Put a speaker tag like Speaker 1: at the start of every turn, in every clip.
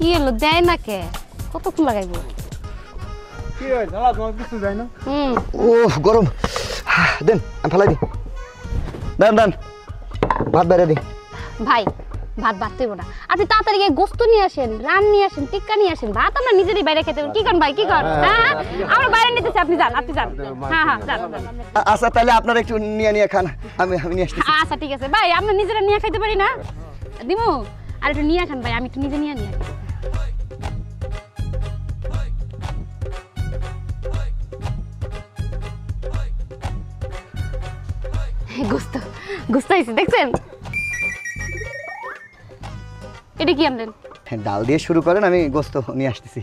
Speaker 1: কি হলো দেয় না কে কতক্ষণ লাগাইবো
Speaker 2: কি হয় জ্বালা তোমার কিছু যায় না
Speaker 3: ও গরম দেন আমি ফেলাই দিই দেন দেন ভাত বাইরে দিই
Speaker 1: ভাই ভাত বাড়তেইব না আপনি তাড়াতাড়ি গিয়ে গোস্ত নিয়ে আসেন রান নিয়ে আসেন টিক্কা নিয়ে আসেন ভাত আমরা নিজেরই বাইরে খেতে কি করেন ভাই কি করেন হ্যাঁ আমরা বাইরে নিতেছি আপনি যান হ্যাঁ হ্যাঁ যান
Speaker 3: আচ্ছা তাহলে আপনারা একটু নিয়ে খান আমি নিয়ে আসতেছি
Speaker 1: আচ্ছা ঠিক আছে ভাই আমরা নিজেরা নিয়ে খাইতে পারি না দিমু আর একটু নিয়ে খান ভাই আমি একটু নিজে নিয়ে গোস্ত গোস্ত আইছে দেখছেন এটা কি আনলেন
Speaker 3: ডাল দিয়ে শুরু করেন আমি গোস্ত নিয়ে আসতেছি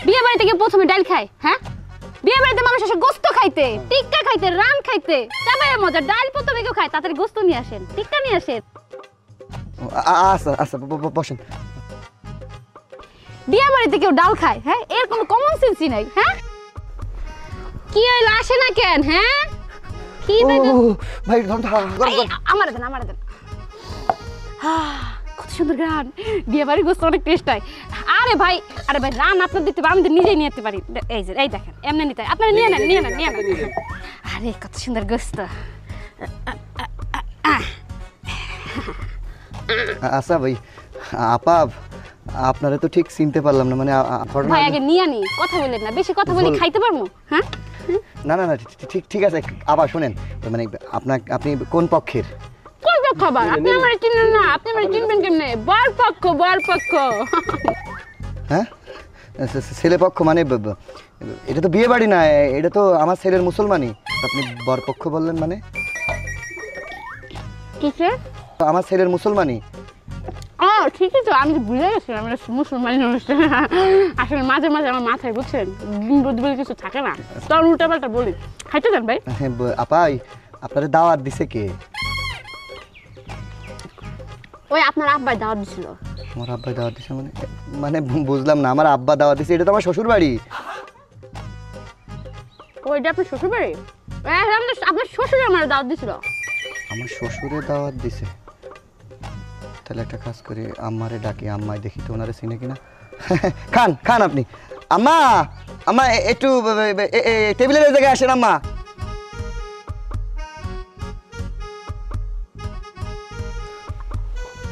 Speaker 1: বিয়ে বাড়িতে গিয়ে প্রথমে ডাল খায় হ্যাঁ বিয়ে বাড়িতে মানুষ আসে গোস্ত খাইতে টিক্কা খাইতে রান খাইতে চাবায়ের মজা ডাল প্রথমে কেউ খায় তাড়াতাড়ি গোস্ত নিয়ে আসেন টিক্কা নিয়ে আসেন
Speaker 3: আচ্ছা আচ্ছা বসেন
Speaker 1: বিয়ে বাড়িতে কেউ ডাল খায় হ্যাঁ এর কোনো কমন সেন্সই নাই হ্যাঁ কি হইলো আসে না কেন হ্যাঁ কি
Speaker 3: ভাই
Speaker 1: আমার দেন কত সুন্দর গান বিয়ে বাড়ির গোস্ত অনেক টেস্ট হয় আরে ভাই রান আপনার দিতে আমি তো নিজেই নিয়ে যেতে পারি এই দেখেন এমনি নিতে আপনারা নিয়ে নেন আরে কত সুন্দর গোস্ত
Speaker 3: আচ্ছা ভাই আপা আপনারা তো ঠিক চিনতে পারলাম না মানে
Speaker 1: ভাই আগে নিয়ে নি কথা বলেন না বেশি কথা বলি খাইতে পারবো হ্যাঁ
Speaker 3: না ঠিক আছে আবার শুনেন মানে আপনি কোন পক্ষের
Speaker 1: খাবার আপনি আমারে চিনেন না আপনি আমারে চিনবেন কেমনে বর পক্ষ
Speaker 3: হ্যাঁ ছেলে পক্ষ মানে এটা তো বিয়ে বাড়ি না এটা তো আমার ছেলের মুসলমানি আপনি বর পক্ষ বললেন মানে
Speaker 1: কিসে
Speaker 3: আমার ছেলের মুসলমানি
Speaker 1: ঠিক আছে আমি বুঝে গেছি আমি মুসলমানি আসলে মাঝে মাঝে আমার মাথায় বুঝছেন বলে কিছু থাকে না তখন উল্টা পাল্টা বলি খাইতে যান ভাই
Speaker 3: আপাই আপনাদের দাওয়াত দিছে কে
Speaker 1: ওই আপনার আব্বাই দাওয়াত দিছিল
Speaker 3: আমার আব্বাই দাওয়াত দিছে মানে বুঝলাম না আমার আব্বা দাওয়াত দিছে এটা তো আমার শ্বশুর বাড়ি
Speaker 1: ওইটা আপনার শ্বশুর বাড়ি আপনার শ্বশুর আমার দাওয়াত দিছিল
Speaker 3: আমার শ্বশুরে দাওয়াত দিছে তাহলে একটা কাজ করি আম্মারে ডাকি আম্মাই দেখি তো ওনারে চিনে কিনা খান আপনি আম্মা একটু টেবিলের জায়গায় আসেন আম্মা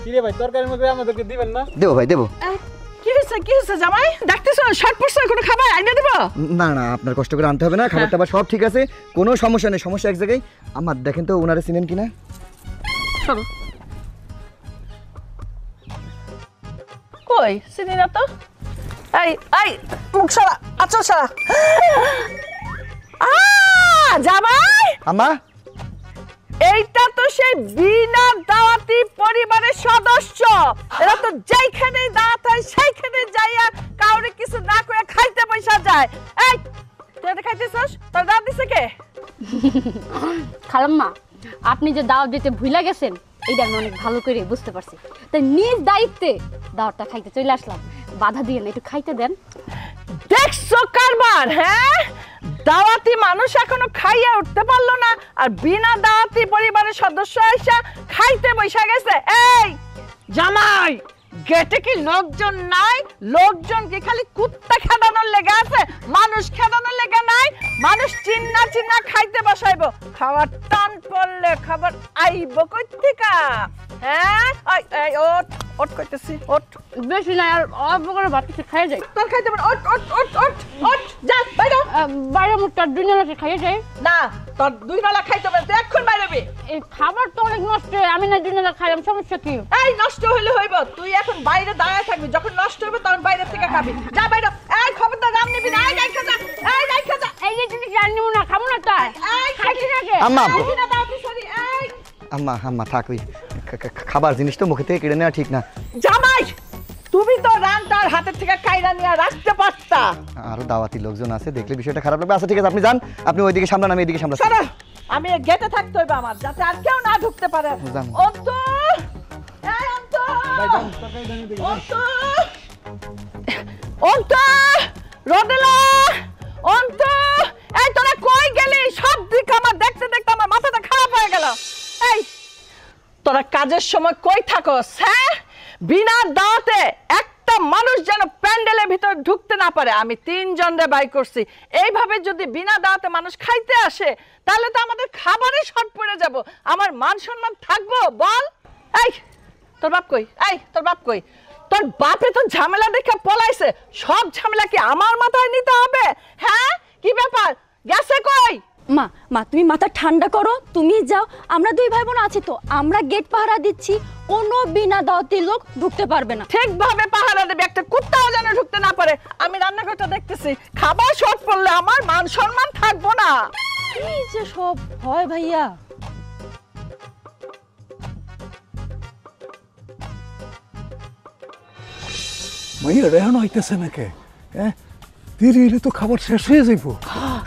Speaker 2: কি রে ভাই তরকারির মধ্যে আমাদেরকে দিবেন না
Speaker 3: দেবো ভাই দেবো
Speaker 4: কি হয়েছে জামাই ডাকতেছ শর্ট পড়ছে কোনো খাবার আইনা দেব
Speaker 3: না আপনার কষ্ট করে আনতে হবে না খাবার টাবার সব ঠিক আছে কোনো সমস্যা নেই সমস্যা এক জায়গায় আমার দেখেন তো ওনারে চিনেন কিনা
Speaker 4: চলো কই চিনি না তো এই মুখ সারা আচল সারা জামাই
Speaker 3: আম্মা
Speaker 4: এইটা তো সেই বিনা দাওয়াতি পরিবারের সদস্য এরা তো যেখানেই দাওয়াত হয় সেইখানে যাইয়া কাউরে কিছু না করে খাইতে পয়সা যায় এই তুই খাইতেছস তোর দাওয়াত দিছে কে
Speaker 1: খালাম্মা আপনি যে দাওয়াত দিতে ভুলে গেছেন এইটা আমি অনেক ভালো করে বুঝতে পারছি তাই নিজ দায়িত্বে দাওয়াতটা খাইতে চলে আসলাম বাধা দিয়ে না একটু খাইতে দেন
Speaker 4: দেখছো কারবার হ্যাঁ দাওয়াতি মানুষ এখনো খাইয়া উঠতে পারলো না আর বিনা দাওয়াতি পরিবারের সদস্য এসে খাইতে বসে গেছে এই জামাই গেটে কি লোকজন নাই লোকজন কি খালি কুত্তা খেদানোর লেগে আছে মানুষ খেদানোর লেগে নাই মানুষ চিন্না খাইতে বসাইবো খাবার টান পড়লে খাবার আইব কই থেকে হ্যাঁ এই ওট কইতেছি ওট
Speaker 1: বেশি না আর অল্প করে ভাত কিছু খাইয়ে যাই
Speaker 4: তোর খাইতে পারে ওট যা বাইরে
Speaker 1: বাইরে মুখটা দুই নালা খাইয়ে যাই
Speaker 4: না তোর দুই বেলা খাইতে পারে তুই এখন বাইরে
Speaker 1: এই খাবার তো অনেক নষ্ট হয় আমি না দুই নালা খাইলাম সমস্যা কি
Speaker 4: এই নষ্ট হইলে হইব তুই এখন বাইরে দাঁড়ায় থাকবি যখন নষ্ট হবে তখন বাইরে থেকে খাবি যা বাইরে এই খবরদার রাম নিবি না এই রাইখা যা
Speaker 1: এই যে তুমি জানি না খাবো না তাই খাইছি নাকি
Speaker 3: আম্মা
Speaker 4: না দাওতি সরি এই
Speaker 3: আম্মা থাক ওই খাবার জিনিস তো মুখে থেকে কেড়ে নেওয়া ঠিক না
Speaker 4: জামাই তুমি তো রানটার হাতের থেকে কাইরা নিয়ে রাখতে পারতা
Speaker 3: আরো দাওয়াতি লোকজন আছে দেখলে বিষয়টা খারাপ লাগবে আচ্ছা ঠিক আছে আপনি যান আপনি ওইদিকে সামলান আমি এদিকে সামলাচ্ছি
Speaker 4: শোনো আমি গেটে থাকতে হইবে আমার যাতে আর কেউ না ঢুকতে পারে অন্তু এই অন্তু
Speaker 2: ভাই যান তরকারি দানি দিই
Speaker 4: অন্তু রোদেলা অন্তু এই তোরা কই গেলি সব দিক আমার দেখতে আমার মাথাটা খারাপ হয়ে গেল এই তোরা কাজের সময় কই থাকস হ্যাঁ বিনা দাওয়াতে একটা একটা মানুষ যেন প্যান্ডেলের ভিতর ঢুকতে না পারে। আমি 3 জনরে বাই করছি। এইভাবে যদি বিনা দাওয়াতে মানুষ খাইতে আসে তাহলে তো আমাদের খাবারে শর্ট পড়ে যাব। আমার মান সম্মান থাকবো বল? এই তোর বাপ কই? এই তোর বাপ কই? তোর বাপে তো ঝামেলা দেখে পলাইছে, সব ঝামেলা কি আমার মাথায় নিতে হবে? হ্যাঁ কি ব্যাপার, গেছে কই?
Speaker 5: মা মা তুমি মাথা ঠান্ডা করো, তুমি যাও, আমরা 2 ভাই বোন আছি তো, আমরা গেট পাহারা দিচ্ছি, কোনো বিনা দাওয়াতি লোক ঢুকতে পারবে না।
Speaker 4: ঠিকভাবে পাহারা দেবে, একটা কুত্তাও যেন ঢুকতে না পারে। আমি রান্নাঘরটা দেখতেছি, খাবার শর্ট পড়লে আমার মান সম্মান থাকবো না।
Speaker 5: কি যে সব হয় ভাইয়া।
Speaker 6: মাইয়া রেহানো হইতেছে নাকি? হ্যাঁ দেরি হলে তো খাবার শেষ হয়ে যাইব।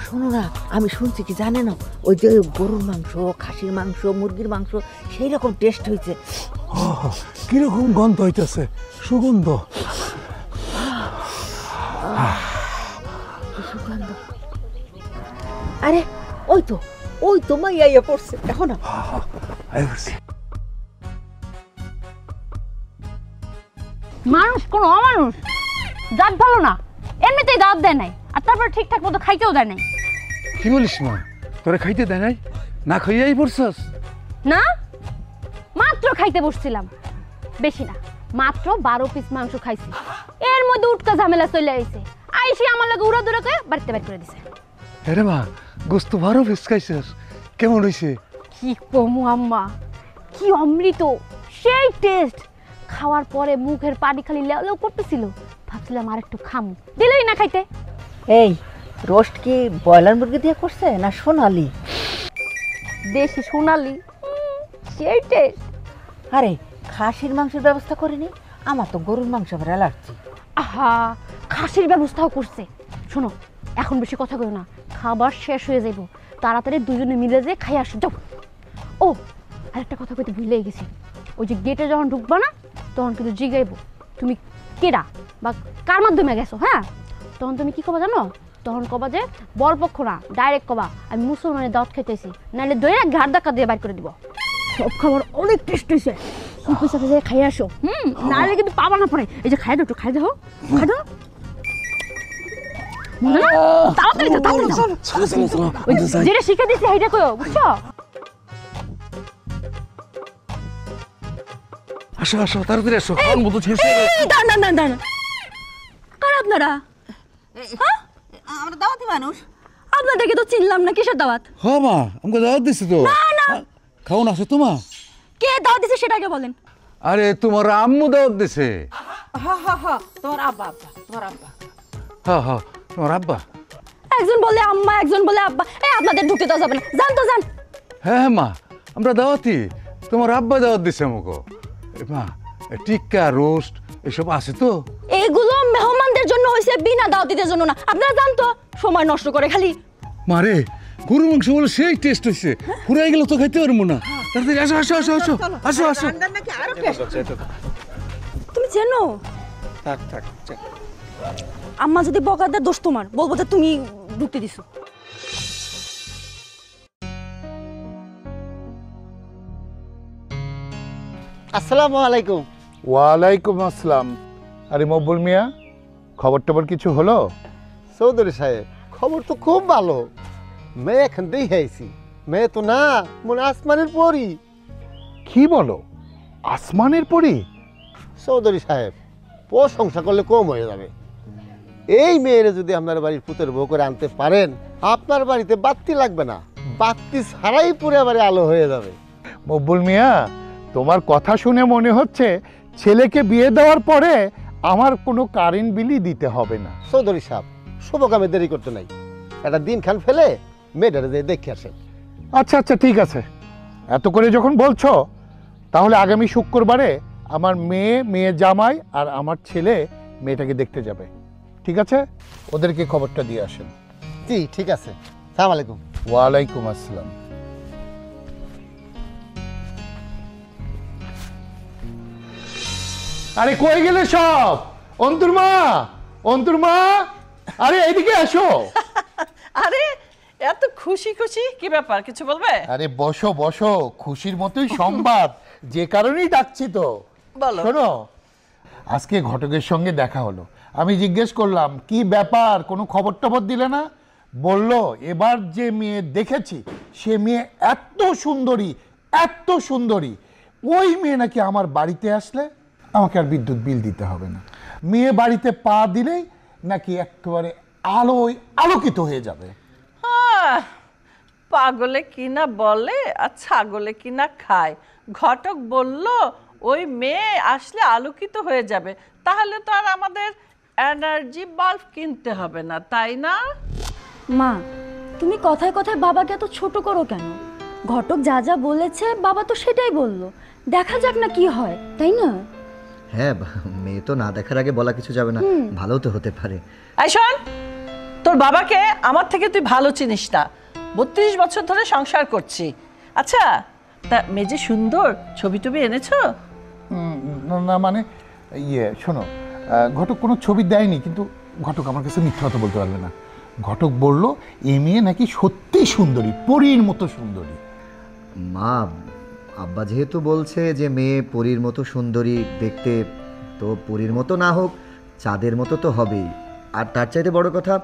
Speaker 7: শোনো না, আমি শুনছি কি জানে না, ওই যে গরুর মাংস, খাসির মাংস, মুরগির মাংস সেই রকম টেস্ট হয়েছে।
Speaker 6: কিরকম গন্ধ হইতেছে, সুগন্ধ।
Speaker 7: সুগন্ধ। আরে ওই তো মাইয়া ইয়া পড়ছে, দেখো না।
Speaker 1: মানুষ কোন অমানুষ, জাত ভালো না, এমনিতেই দাওয়াত দেয় নাই, আর তারপর ঠিকঠাক মতো খাইতেও দেয় নাই।
Speaker 6: কি বলিস মা, তোরা খাইতে দেয় নাই? না খাইয়াই পড়ছস?
Speaker 1: না, মাত্র খাইতে বসছিলাম, বেশি না, মাত্র 12 পিস মাংস খাইছি। এর মধ্যে উটকা ঝামেলা চলে আইছে, আইসি আমার লাগে উড়া দুরা করে বাড়িতে বাইর করে দিছে।
Speaker 6: আরে মা, গোস্ত 12 পিস খাইছস, কেমন হইছে?
Speaker 1: কি কমু আম্মা, কি অমৃত, সেই টেস্ট। খাওয়ার পরে মুখের পানি খালি লেও লেও করতেছিল, ভাবছিলাম আর একটু খামু, দিলেই না খাইতে।
Speaker 7: এই রোস্ট কি ব্রয়লার মুরগি দিয়ে করছে না সোনালি?
Speaker 1: দেশি সোনালি, সেই টেস্ট।
Speaker 7: আরে খাসির মাংসের ব্যবস্থা করেনি? আমার তো গরুর মাংস আবার অ্যালার্জি।
Speaker 1: আহা, খাসির ব্যবস্থাও করছে। শোনো, এখন বেশি কথা কইও না, খাবার শেষ হয়ে যাইব, তাড়াতাড়ি দুজনে মিলে যে খাই আসো, যাও। ও আরেকটা কথা কইতে ভুলেই গেছি, ওই যে গেটে যখন ঢুকবা না, তখন কিন্তু জিগাইব তুমি কেডা বা কার মাধ্যমে গেছো। হ্যাঁ, তখন তুমি কি কবা জানো? তখন কবা যে বরপক্ষ না, ডাইরেক্ট কবা আমি মুসলমানের দাওয়াত খাইতেছি, নাহলে দইরা ঘাট ধাক্কা দিয়ে বাইর করে দিব। সব খাবার অনেক টেস্ট হয়েছে, সুপের সাথে যে খাই আসো। নাহলে কিন্তু পাবা না পরে। এই যে খাই দাও, একটু খাই দাও, খাই দাও। তাড়াতাড়ি যাও, তাড়াতাড়ি যাও। ওই যেটা শিখে দিছি সেইটা কইও, বুঝছো?
Speaker 6: আসো আসো, তাড়াতাড়ি আসো, খাওয়ার মতো শেষ হয়ে গেছে।
Speaker 5: দাঁড়ান, কার আপনারা?
Speaker 7: আমরা দাওয়াতি মানুষ।
Speaker 5: আপনাদেরকে তো চিনলাম না, কিসের দাওয়াত?
Speaker 6: হ্যাঁ মা, আমাকে দাওয়াত দিছি তো। খাও না, আসো তোমা।
Speaker 5: কে দাওয়াত দিছে সেটা আগে বলেন।
Speaker 6: আরে তোমার আম্মু দাওয়াত দিছে।
Speaker 7: তোমার আব্বা তোমার আব্বা।
Speaker 6: হ্যাঁ হ্যাঁ, তোমার আব্বা।
Speaker 5: একজন বলে আম্মা, একজন বলে আব্বা। এই আপনাদের ঢুকতে দেওয়া যাবে না, যান তো যান।
Speaker 6: হ্যাঁ হ্যাঁ মা, আমরা দাওয়াতি, তোমার আব্বা দাওয়াত দিছে আমাকে। মা, টিক্কা রোস্ট এসব আছে তো?
Speaker 5: এগুলো মেহমানদের জন্য হয়েছে, বিনা দাওয়াতিদের জন্য না। আপনারা যান তো, সময় নষ্ট করে খালি।
Speaker 6: মারে, গরু মাংস বলে সেই টেস্ট হয়েছে, পুরাই গেলে তো খাইতে পারবো না। তাড়াতাড়ি আসো আসো আসো আসো আসো আসো।
Speaker 7: নাকি আরো টেস্ট।
Speaker 5: তুমি চেনো?
Speaker 3: থাক
Speaker 5: আম্মা যদি বকা দেয় দোষ তোমার, বলবো যে তুমি ঢুকতে দিছো।
Speaker 3: আসসালামু আলাইকুম।
Speaker 8: ওয়ালাইকুম আসসালাম। আরে মকবুল মিয়া, খবর টবর কিছু হলো?
Speaker 9: চৌধুরী সাহেব, খবর তো খুব ভালো। মেয়ে এখান থেকে আইছি, মেয়ে তো না, মনে আসমানের পরি।
Speaker 8: কি বলো, আসমানের পরি?
Speaker 9: চৌধুরী সাহেব, প্রশংসা করলে কম হয়ে যাবে। এই মেয়েরে যদি আপনার বাড়ির পুতের বউ করে আনতে পারেন, আপনার বাড়িতে বাতি লাগবে না, বাতি ছাড়াই পুরো বাড়ি আলো হয়ে যাবে।
Speaker 8: মকবুল মিয়া, তোমার কথা শুনে মনে হচ্ছে ছেলেকে বিয়ে দেওয়ার পরে আমার কোনো কারেন্ট বিলই দিতে হবে না।
Speaker 9: চৌধুরী সাহেব, শুভ কামে দেরি করতে নাই, একটা দিন খান ফেলে মেয়েটারে যে দেখে আসেন।
Speaker 8: আচ্ছা আচ্ছা, ঠিক আছে, এত করে যখন বলছো তাহলে আগামী শুক্রবারে আমার মেয়ে জামাই আর আমার ছেলে মেয়েটাকে দেখতে যাবে। ঠিক আছে, ওদেরকে খবরটা দিয়ে আসেন।
Speaker 9: জি ঠিক আছে, সালাম আলাইকুম।
Speaker 8: ওয়ালাইকুম আসসালাম। আরে কই গেলে সব? অন্তর মা, আরে এইদিকে আসো।
Speaker 4: আরে এত খুশি খুশি, কি ব্যাপার, কিছু বলবে?
Speaker 8: আরে বসো বসো, খুশির মতোই সংবাদ, যে কারণেই ডাকছি তো।
Speaker 4: বলো।
Speaker 8: শোনো, আজকে ঘটকের সঙ্গে দেখা হলো, আমি জিজ্ঞেস করলাম কি ব্যাপার, কোনো খবর টবর দিলে না? বলল এবার যে মেয়ে দেখেছি সে মেয়ে এত সুন্দরী, এত সুন্দরী, ওই মেয়ে নাকি আমার বাড়িতে আসলে আমাকে আর বিদ্যুৎ বিল দিতে হবে না। মেয়ে বাড়িতে পা দিলেই নাকি একেবারে আলোয় আলোকিত হয়ে যাবে।
Speaker 4: পাগলে কিনা বলে আর ছাগলে কিনা খায়। ঘটক বলল ওই মেয়ে আসলে আলোকিত হয়ে যাবে, তাহলে তো আর আমাদের এনার্জি বাল্ব কিনতে হবে না, তাই না?
Speaker 5: মা, তুমি কথায় কথায় বাবাকে এত ছোট করো কেন? ঘটক যা যা বলেছে বাবা তো সেটাই বললো, দেখা যাক না কি হয়, তাই না?
Speaker 3: হ্যাঁ, মেয়ে তো না দেখার আগে বলা কিছু যাবে না, ভালো তো হতে পারে।
Speaker 4: এই শোন, তোর বাবাকে আমার থেকে তুই ভালো চিনিস না, 32 বছর ধরে সংসার করছি। আচ্ছা, তা মেয়ে যে সুন্দর, ছবি টবি এনেছো?
Speaker 8: না মানে শোনো, ঘটক কোনো ছবি দেয়নি, কিন্তু ঘটক আমার কাছে মিথ্যা কথা বলতে পারবে না। ঘটক বলল এই মেয়ে নাকি সত্যি সুন্দরী, পরীর মতো সুন্দরী।
Speaker 3: মা, আব্বা যেহেতু বলছে যে মেয়ে পরীর মতো সুন্দরী দেখতে, তো পরীর মতো না হোক চাঁদের মতো তো হবেই। আর তার চাইতে বড় কথা,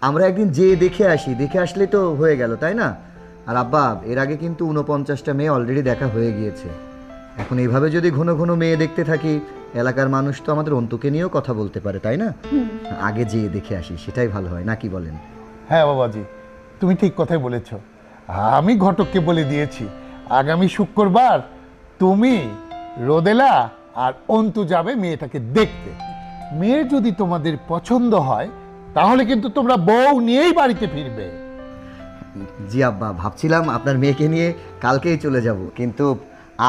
Speaker 3: আমরা একদিন যে দেখে আসি, দেখে আসলে তো হয়ে গেল, তাই না? আর আব্বা, এর আগে কিন্তু 49টা মেয়ে অলরেডি দেখা হয়ে গিয়েছে। এখন এইভাবে যদি ঘন ঘন মেয়ে দেখতে থাকি, এলাকার মানুষ তো আমাদের অন্তুকে নিয়েও কথা বলতে পারে, তাই না? আগে যে দেখে আসি সেটাই ভালো হয়, নাকি বলেন?
Speaker 8: হ্যাঁ বাবাজি, তুমি ঠিক কথাই বলেছ। আমি ঘটককে বলে দিয়েছি আগামী শুক্রবার তুমি, রোদেলা আর অন্তু যাবে মেয়েটাকে দেখতে। মেয়ে যদি তোমাদের পছন্দ হয় তাহলে কিন্তু তোমরা বউ নিয়েই বাড়িতে ফিরবে।
Speaker 3: জি আব্বা, ভাবছিলাম আপনার মেয়েকে নিয়ে কালকেই চলে যাব, কিন্তু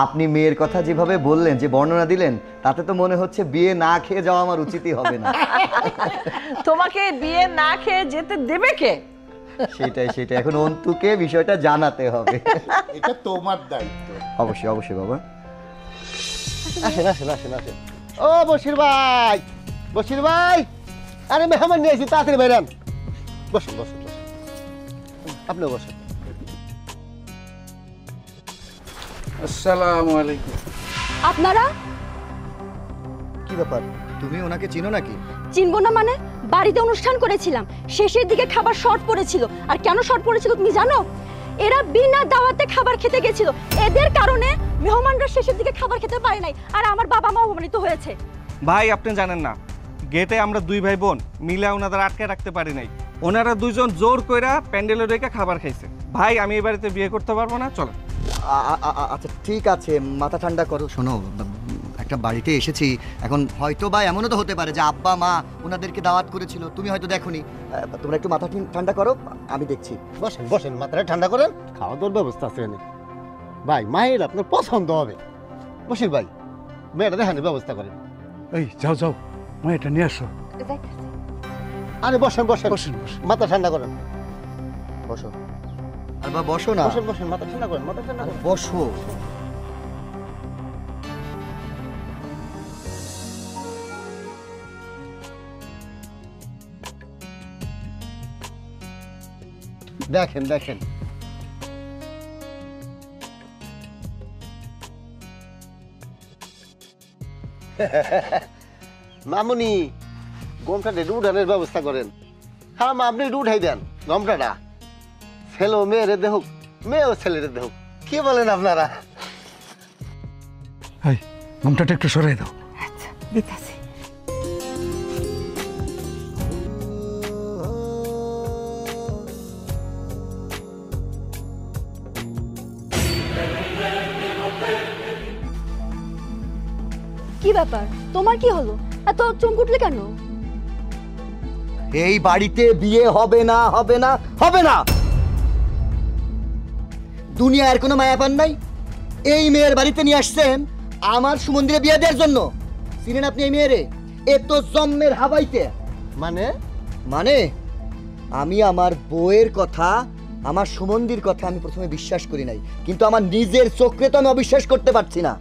Speaker 3: আপনি মেয়ের কথা যেভাবে বললেন, যে বর্ণনা দিলেন, তাতে তো মনে হচ্ছে বিয়ে না খেয়ে যাওয়া আমার উচিতই হবে না।
Speaker 4: তোমাকে বিয়ে না খেয়ে যেতে দেবে কে?
Speaker 3: সেটাই এখন অন্তুকে বিষয়টা জানাতে হবে।
Speaker 8: এটা তোমার দায়িত্ব।
Speaker 3: অবশ্যই অবশ্যই বাবা।
Speaker 9: আসেন আসেন আসেন আসেন। ও বশির ভাই, বশির ভাই, আরে মেহমান নিয়ে এসেছি, তাড়াতাড়ি বাইরান। বসুন বসুন বসুন, আপনি বসুন।
Speaker 2: আসসালামু আলাইকুম।
Speaker 5: আপনারা
Speaker 3: কি ব্যাপার, তুমি ওনাকে চিনো নাকি?
Speaker 5: চিনবো না মানে? বাড়িতে অনুষ্ঠান করেছিলাম, শেষের দিকে খাবার শর্ট পড়েছিল। আর কেন শর্ট পড়েছিল তুমি জানো? এরা বিনা দাওয়াতে খাবার খেতে গেছিল, এদের কারণে মেহমানরা শেষের দিকে খাবার খেতে পারে নাই, আর আমার বাবা মা অপমানিত হয়েছে।
Speaker 10: ভাই, আপনি জানেন না, গেটে আমরা দুই ভাই বোন মিলে ওনাদের আটকে রাখতে পারি নাই। ওনারা দুইজন জোর কইরা প্যান্ডেলে রেখে খাবার খাইছে। ভাই, আমি এই বাড়িতে বিয়ে করতে পারবো না, চলো।
Speaker 3: আচ্ছা ঠিক আছে, মাথা ঠান্ডা করো। শোনো, একটা বাড়িতে এসেছি, এখন হয়তো বা এমনও তো হতে পারে যে আব্বা মা ওনাদেরকে দাওয়াত করেছিল, তুমি হয়তো দেখোনি। তোমরা একটু মাথা ঠান্ডা করো, আমি দেখছি।
Speaker 9: বসেন বসেন, মাথাটা ঠান্ডা করেন, খাওয়া দাওয়ার ব্যবস্থা আছে এখানে। ভাই, মায়ের আপনার পছন্দ হবে। বশির ভাই, মেয়েটা দেখানোর ব্যবস্থা করেন।
Speaker 6: এই যাও যাও, এটা নিয়ে আসো।
Speaker 9: আরে বসেন বসেন
Speaker 6: বসেন বসেন।
Speaker 9: মাথা ঠান্ডা করেন।
Speaker 3: বসো। আর বা বসো না।
Speaker 9: বসেন বসেন, মাথা ঠান্ডা করেন, মাথা ঠান্ডা করেন।
Speaker 3: বসো।
Speaker 9: দেখেন দেখেন, মামুনি গমটা একটু উঠানের ব্যবস্থা করেন। হ্যাঁ মা, আপনি একটু উঠাই দেন গমটাটা। ছেলে মেয়েরে দেখুক, মেয়েও ছেলেরে দেখুক, কি বলেন আপনারা?
Speaker 6: এই ঘুমটাটা একটু সরাই দাও।
Speaker 7: আচ্ছা, দিতাছি।
Speaker 5: কি ব্যাপার, তোমার কি হলো? এত চমক উঠলে কেন?
Speaker 3: এই বাড়িতে বিয়ে হবে না, হবে না, হবে না। দুনিয়ার কোনো মায়াপান নাই। এই মেয়ের বাড়িতে নিয়ে আসছেন আমার সুমন্দিরে বিয়ে দেওয়ার জন্য। চিনেন আপনি এই মেয়েরে? এ তো জন্মের হাবাইতে।
Speaker 9: মানে
Speaker 3: মানে আমি আমার বউয়ের কথা, আমার সুমন্দির কথা আমি প্রথমে বিশ্বাস করি নাই, কিন্তু আমার নিজের চোখে তো আমি অবিশ্বাস করতে পারছি না।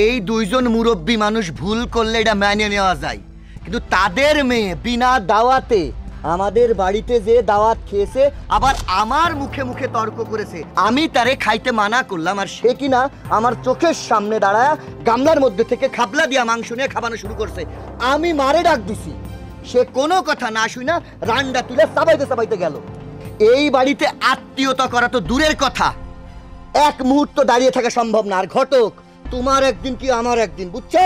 Speaker 3: এই দুইজন মুরব্বী মানুষ ভুল করলে এটা মেনে নেওয়া যায়, কিন্তু তাদের মেয়ে বিনা দাওয়াতে আমাদের বাড়িতে যে দাওয়াত খেয়েছে আবার আমার মুখে মুখে তর্ক করেছে। আমি তারে খাইতে মানা করলাম, আর সে কিনা আমার চোখের সামনে দাঁড়ায় গামলার মধ্যে থেকে খাবলা দিয়া মাংস নিয়ে খাবানো শুরু করছে। আমি মারে ডাক দিছি, সে কোনো কথা না শুনা রান্ডা তুলে চাবাইতে চাবাইতে গেল। এই বাড়িতে আত্মীয়তা করা তো দূরের কথা, এক মুহূর্ত দাঁড়িয়ে থাকা সম্ভব না। আর ঘটক, তোমার একদিন কি আমার একদিন, বুঝছো?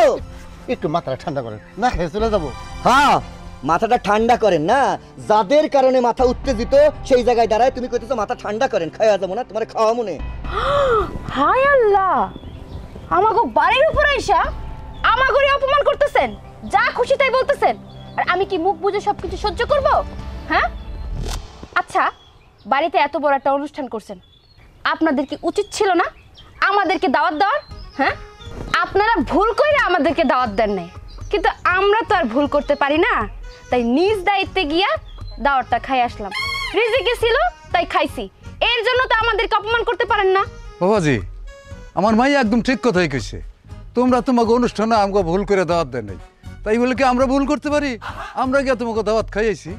Speaker 9: একটু মাথাটা ঠান্ডা করেন, না খেয়ে চলে যাবো।
Speaker 3: হ্যাঁ, মাথাটা ঠান্ডা করেন না। যাদের কারণে মাথা উত্তেজিত সেই জায়গায় দাঁড়ায় তুমি কইতেছো মাথা ঠান্ডা করেন। খাওয়া যাবো না, তোমার খাওয়া মনে।
Speaker 1: হায় আল্লাহ, আমাকে বাড়ির উপর আইসা আমাকে অপমান করতেছেন, যা খুশি তাই বলতেছেন, আর আমি কি মুখ বুজে সবকিছু সহ্য করব? হ্যাঁ আচ্ছা, বাড়িতে এত বড় একটা অনুষ্ঠান করছেন, আপনাদের কি উচিত ছিল না আমাদেরকে দাওয়াত দেওয়ার? হ্যাঁ, আপনারা ভুল করে আমাদেরকে দাওয়াত দেন নাই, কিন্তু আমরা তো আর ভুল করতে পারি না, তাই নিজ দায়িত্বে গিয়া দাওয়াতটা খাই আসলাম। রিজিকে ছিল তাই খাইছি, এর জন্য তো আমাদেরকে অপমান করতে পারেন না।
Speaker 6: বাবাজি, আমার মাই একদম ঠিক কথাই কইছে। তোমরা তোমাকে অনুষ্ঠানে আমাকে ভুল করে দাওয়াত দেয় নাই, তাই বলে কি আমরা ভুল করতে পারি? আমরা গিয়ে তোমাকে দাওয়াত খাইয়েছি।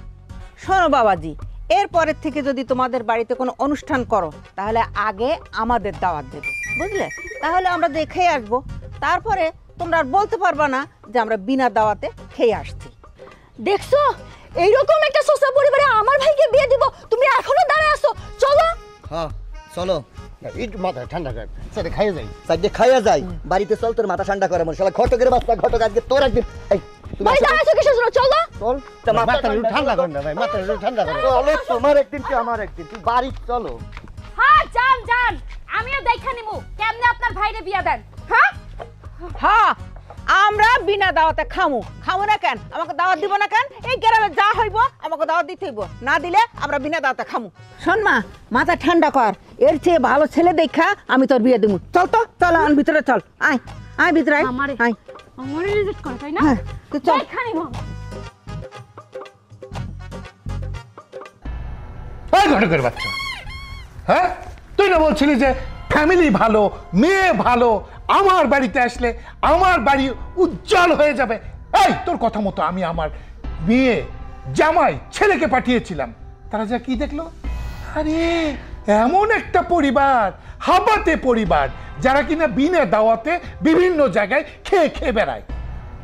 Speaker 7: শোনো বাবাজি, এরপরের থেকে যদি তোমাদের বাড়িতে কোনো অনুষ্ঠান করো তাহলে আগে আমাদের দাওয়াত দেবে, বুঝলে? তাহলে আমরা দেখে আসবো, তারপরে তোমরা আর বলতে পারবা না যে আমরা বিনা দাওয়াতে খেয়ে আসছি।
Speaker 5: দেখছো, এইরকম একটা সোসা পরিবারে আমার ভাইকে বিয়ে দিব, তুমি এখনো দাঁড়ায় আছো? চলো।
Speaker 3: হ্যাঁ চলো,
Speaker 9: একটু মাথা ঠান্ডা করেন, সেটা খাইয়ে যাই।
Speaker 3: সাইডে খাইয়া যাই, বাড়িতে চল, তোর মাথা ঠান্ডা করে মন। শালা ঘটকের বাচ্চা, ঘটক আজকে তোর একদিন। এই তুমি
Speaker 5: ভাই দাঁড়াইছো কিসের জন্য? চলো।
Speaker 3: চল, তা
Speaker 9: মাথা একটু ঠান্ডা করেন না ভাই, মাথা একটু ঠান্ডা করেন।
Speaker 3: চলো, তোমার একদিন কি আমার একদিন, তুই বাড়ি চলো।
Speaker 1: হ্যাঁ যান যান, আমিও দেখা নিমু কেমনে আপনার ভাইরে বিয়া দেন। হ্যাঁ
Speaker 7: হ্যাঁ, আমরা বিনা দাওয়াতে খামু। খামু না কেন? আমাকে দাওয়াত দিব না কেন? এই গ্রামে যা হইব আমাকে দাওয়াত দিতে হইব, না দিলে আমরা বিনা দাওয়াতে খামু। শোন মা, মাথা ঠান্ডা কর, এর চেয়ে ভালো ছেলে দেখা আমি তোর বিয়ে দিব। চল তো, চল আন ভিতরে, চল আয় আয় ভিতরে আয়। আয়,
Speaker 1: আমারে রিজেক্ট করে তাই না?
Speaker 7: হ্যাঁ তুই চল।
Speaker 1: দেখা নিমু।
Speaker 8: ওই ঘটকের বাচ্চা, হ্যাঁ তুই না বলছিলি যে ফ্যামিলি ভালো, মেয়ে ভালো, আমার বাড়িতে আসলে আমার বাড়ি উজ্জ্বল হয়ে যাবে। এই তোর কথা মতো আমি আমার মেয়ে, জামাই, ছেলেকে পাঠিয়েছিলাম, তারা যা কি দেখলো, আরে এমন একটা পরিবার, হাবাতে পরিবার, যারা কিনা বিনা দাওয়াতে বিভিন্ন জায়গায় খেয়ে খেয়ে বেড়ায়।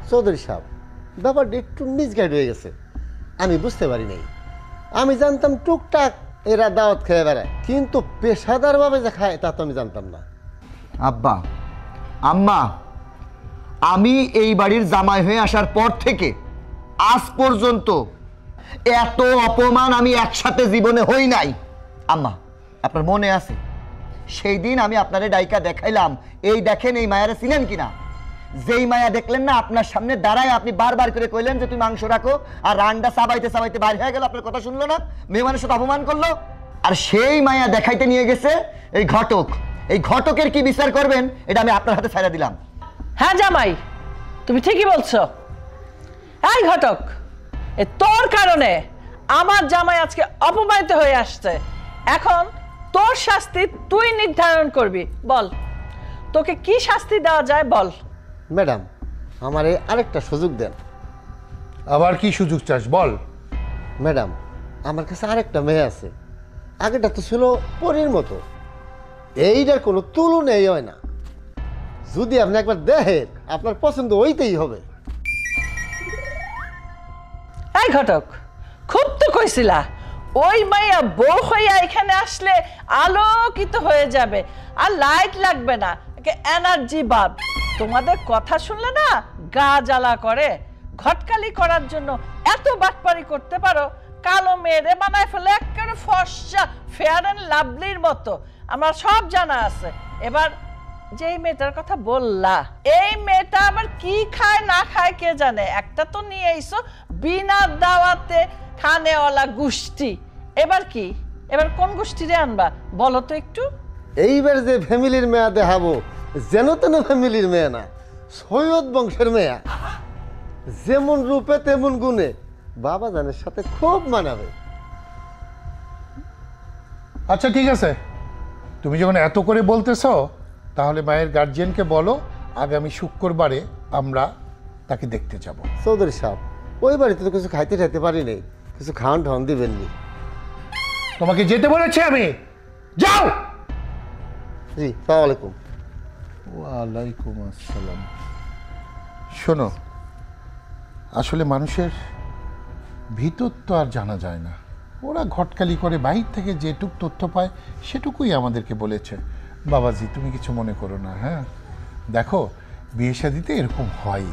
Speaker 9: চৌধুরী সাহেব, ব্যাপারটা একটু মিসগাইড হয়ে গেছে, আমি বুঝতে পারি নাই। আমি জানতাম টুকটাক এরা দাওয়াত খেয়ে বেড়ায়, কিন্তু পেশাদারভাবে যে খায় তা তো আমি জানতাম না।
Speaker 3: আব্বা, আম্মা, আমি এই বাড়ির জামাই হয়ে আসার পর থেকে আজ পর্যন্ত এত অপমান আমি একসাথে জীবনে হই নাই। আম্মা, আপনার মনে আছে সেই দিন আমি আপনারে ডাইকা দেখাইলাম, এই দেখেন এই মায়ারে চিনেন কিনা? যেই মায়া দেখলেন না আপনার সামনে দাঁড়ায়, আপনি বারবার করে কইলেন যে তুই মাংস রাখো, আর রান্ডা চাবাইতে চাবাইতে বাইরে হয়ে গেল, আপনার কথা শুনলো না, মেহমানের সাথে অপমান করলো। আর সেই মায়া দেখাইতে নিয়ে গেছে এই ঘটক। এই ঘটকের কি বিচার করবেন এটা আমি আপনার হাতে ছাইড়া দিলাম।
Speaker 4: হ্যাঁ জামাই, তুমি ঠিকই বলছো। এই ঘটক, এ তোর কারণে আমার জামাই আজকে অপমানিত হয়ে আসছে। এখন তোর শাস্তি তুই নির্ধারণ করবি। বল, তোকে কি শাস্তি দেওয়া যায় বল।
Speaker 9: ম্যাডাম, আমারে আরেকটা সুযোগ দেন।
Speaker 8: আবার কি সুযোগ চাস বল?
Speaker 9: ম্যাডাম, আমার কাছে আরেকটা মেয়ে আছে, আগেটা তো ছিল পরীর মতো, এইটার কোনো তুলনাই হয় না। যদি আপনি একবার দেখেন, আপনার পছন্দ হইতেই হবে।
Speaker 4: এই ঘটক, খুব তো কইছিলা ওই মাইয়া বউ হইয়া এখানে আসলে আলোকিত হয়ে যাবে, আর লাইট লাগবে না, এনার্জি বাদ। তোমাদের কথা শুনলে না গা জ্বালা করে। ঘটকালি করার জন্য এত বাটপারি করতে পারো, কালো মেয়েরে বানায় ফেলে একেবারে ফর্সা ফেয়ার অ্যান্ড লাভলির মতো, আমার সব জানা আছে। এবার যেই মেয়েটার কথা বললা, এই মেয়েটা আবার কি খায় না খায় কে জানে। একটা তো নিয়ে আইসো বিনা দাওয়াতে খানেওয়ালা গোষ্ঠী। এবার কি, এবার কোন গোষ্ঠীরে আনবা বলো তো একটু।
Speaker 9: এইবার যে ফ্যামিলির মেয়া দেখাবো, যেন তেন ফ্যামিলির মেয়ে না, সৈয়দ বংশের মেয়া, যেমন রূপে তেমন গুণে বাবা জানের সাথে খুব মানাবে।
Speaker 8: আচ্ছা ঠিক আছে, তুমি যখন এত করে বলতেছ, তাহলে মায়ের গার্জিয়ানকে বলো আগামী শুক্রবারে আমরা তাকে দেখতে যাব।
Speaker 9: চৌধুরী সাহেব, ওই বাড়িতে তো কিছু খাইতে পারি নাই, কিছু খাওয়ান ঠাওয়ান দিবেননি?
Speaker 8: তোমাকে যেতে বলেছি আমি, যাও।
Speaker 9: জি, সালাম আলাইকুম।
Speaker 8: ওয়ালাইকুম আসসালাম। শোনো, আসলে মানুষের ভিতর তো আর জানা যায় না, ওরা ঘটকালি করে বাইর থেকে যেটুক তথ্য পায় সেটুকুই আমাদেরকে বলেছে। বাবাজি তুমি কিছু মনে করো না। হ্যাঁ দেখো, বিয়ে শাদিতে এরকম হয়,